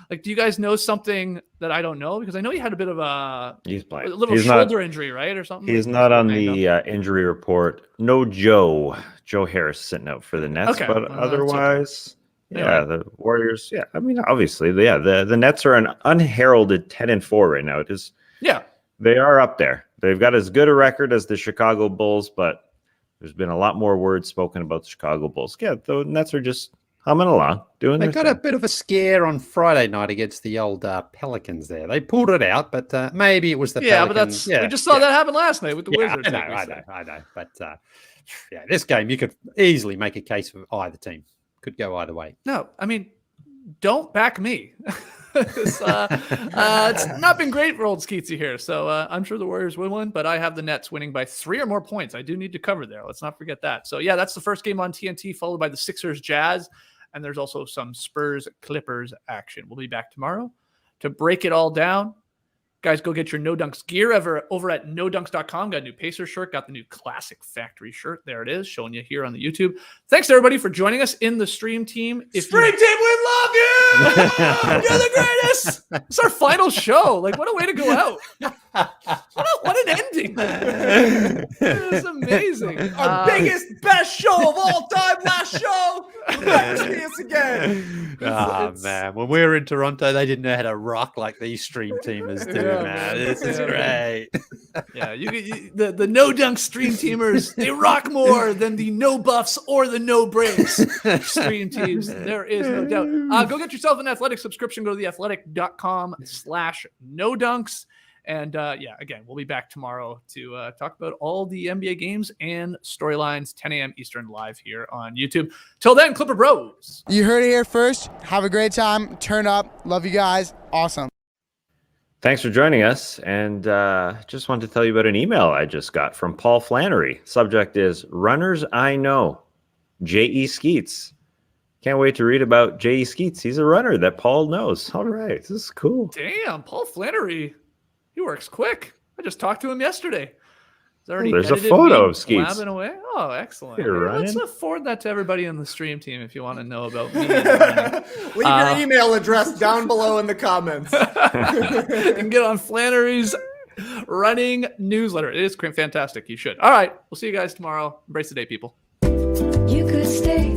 Like, do you guys know something that I don't know? Because I know he had a bit of a shoulder injury, right? Or something. He's not on the injury report. No Joe Harris sitting out for the Nets. Okay. But otherwise, the Warriors. Yeah, I mean, obviously, the Nets are an unheralded 10-4 right now. It is. Yeah. They are up there. They've got as good a record as the Chicago Bulls, but there's been a lot more words spoken about the Chicago Bulls. Yeah, the Nets are just humming along, doing. They got a bit of a scare on Friday night against the old Pelicans. There, they pulled it out, but maybe it was the Pelicans. But we just saw that happen last night with the Wizards. I know. But this game you could easily make a case for either team. Could go either way. No, I mean, don't back me. It's not been great for old Skeetsy here, so I'm sure the Warriors will win, but I have the Nets winning by 3 or more points. I do need to cover there. Let's not forget that. So, yeah, that's the first game on TNT, followed by the Sixers Jazz, and there's also some Spurs Clippers action. We'll be back tomorrow to break it all down. Guys, go get your No Dunks gear over at nodunks.com. Got a new Pacer shirt, got the new Classic Factory shirt. There it is, showing you here on the YouTube. Thanks to everybody for joining us in the stream team. Team, we love you! You're the greatest! It's our final show. Like, what a way to go out. What an ending. It's amazing. Our biggest, best show of all time. Last show. Never see us again. Man. When we were in Toronto, they didn't know how to rock like these stream teamers do, man. This is great. Yeah, the No Dunk stream teamers, they rock more than the No Buffs or the No Breaks stream teams. There is no doubt. Go get yourself an athletic subscription. Go to theathletic.com/nodunks. And again, we'll be back tomorrow to talk about all the NBA games and storylines, 10 a.m. Eastern live here on YouTube. Till then, Clipper Bros. You heard it here first. Have a great time. Turn up. Love you guys. Awesome. Thanks for joining us. And just wanted to tell you about an email I just got from Paul Flannery. Subject is Runners I Know, J.E. Skeets. Can't wait to read about J.E. Skeets. He's a runner that Paul knows. All right. This is cool. Damn, Paul Flannery. He works quick. I just talked to him yesterday. There's a photo of Skeets. Blabbing away. Oh, excellent. Let's forward that to everybody in the stream team if you want to know about me. Leave your email address down below in the comments. You can get on Flannery's running newsletter. It is fantastic. You should. All right. We'll see you guys tomorrow. Embrace the day, people. You could stay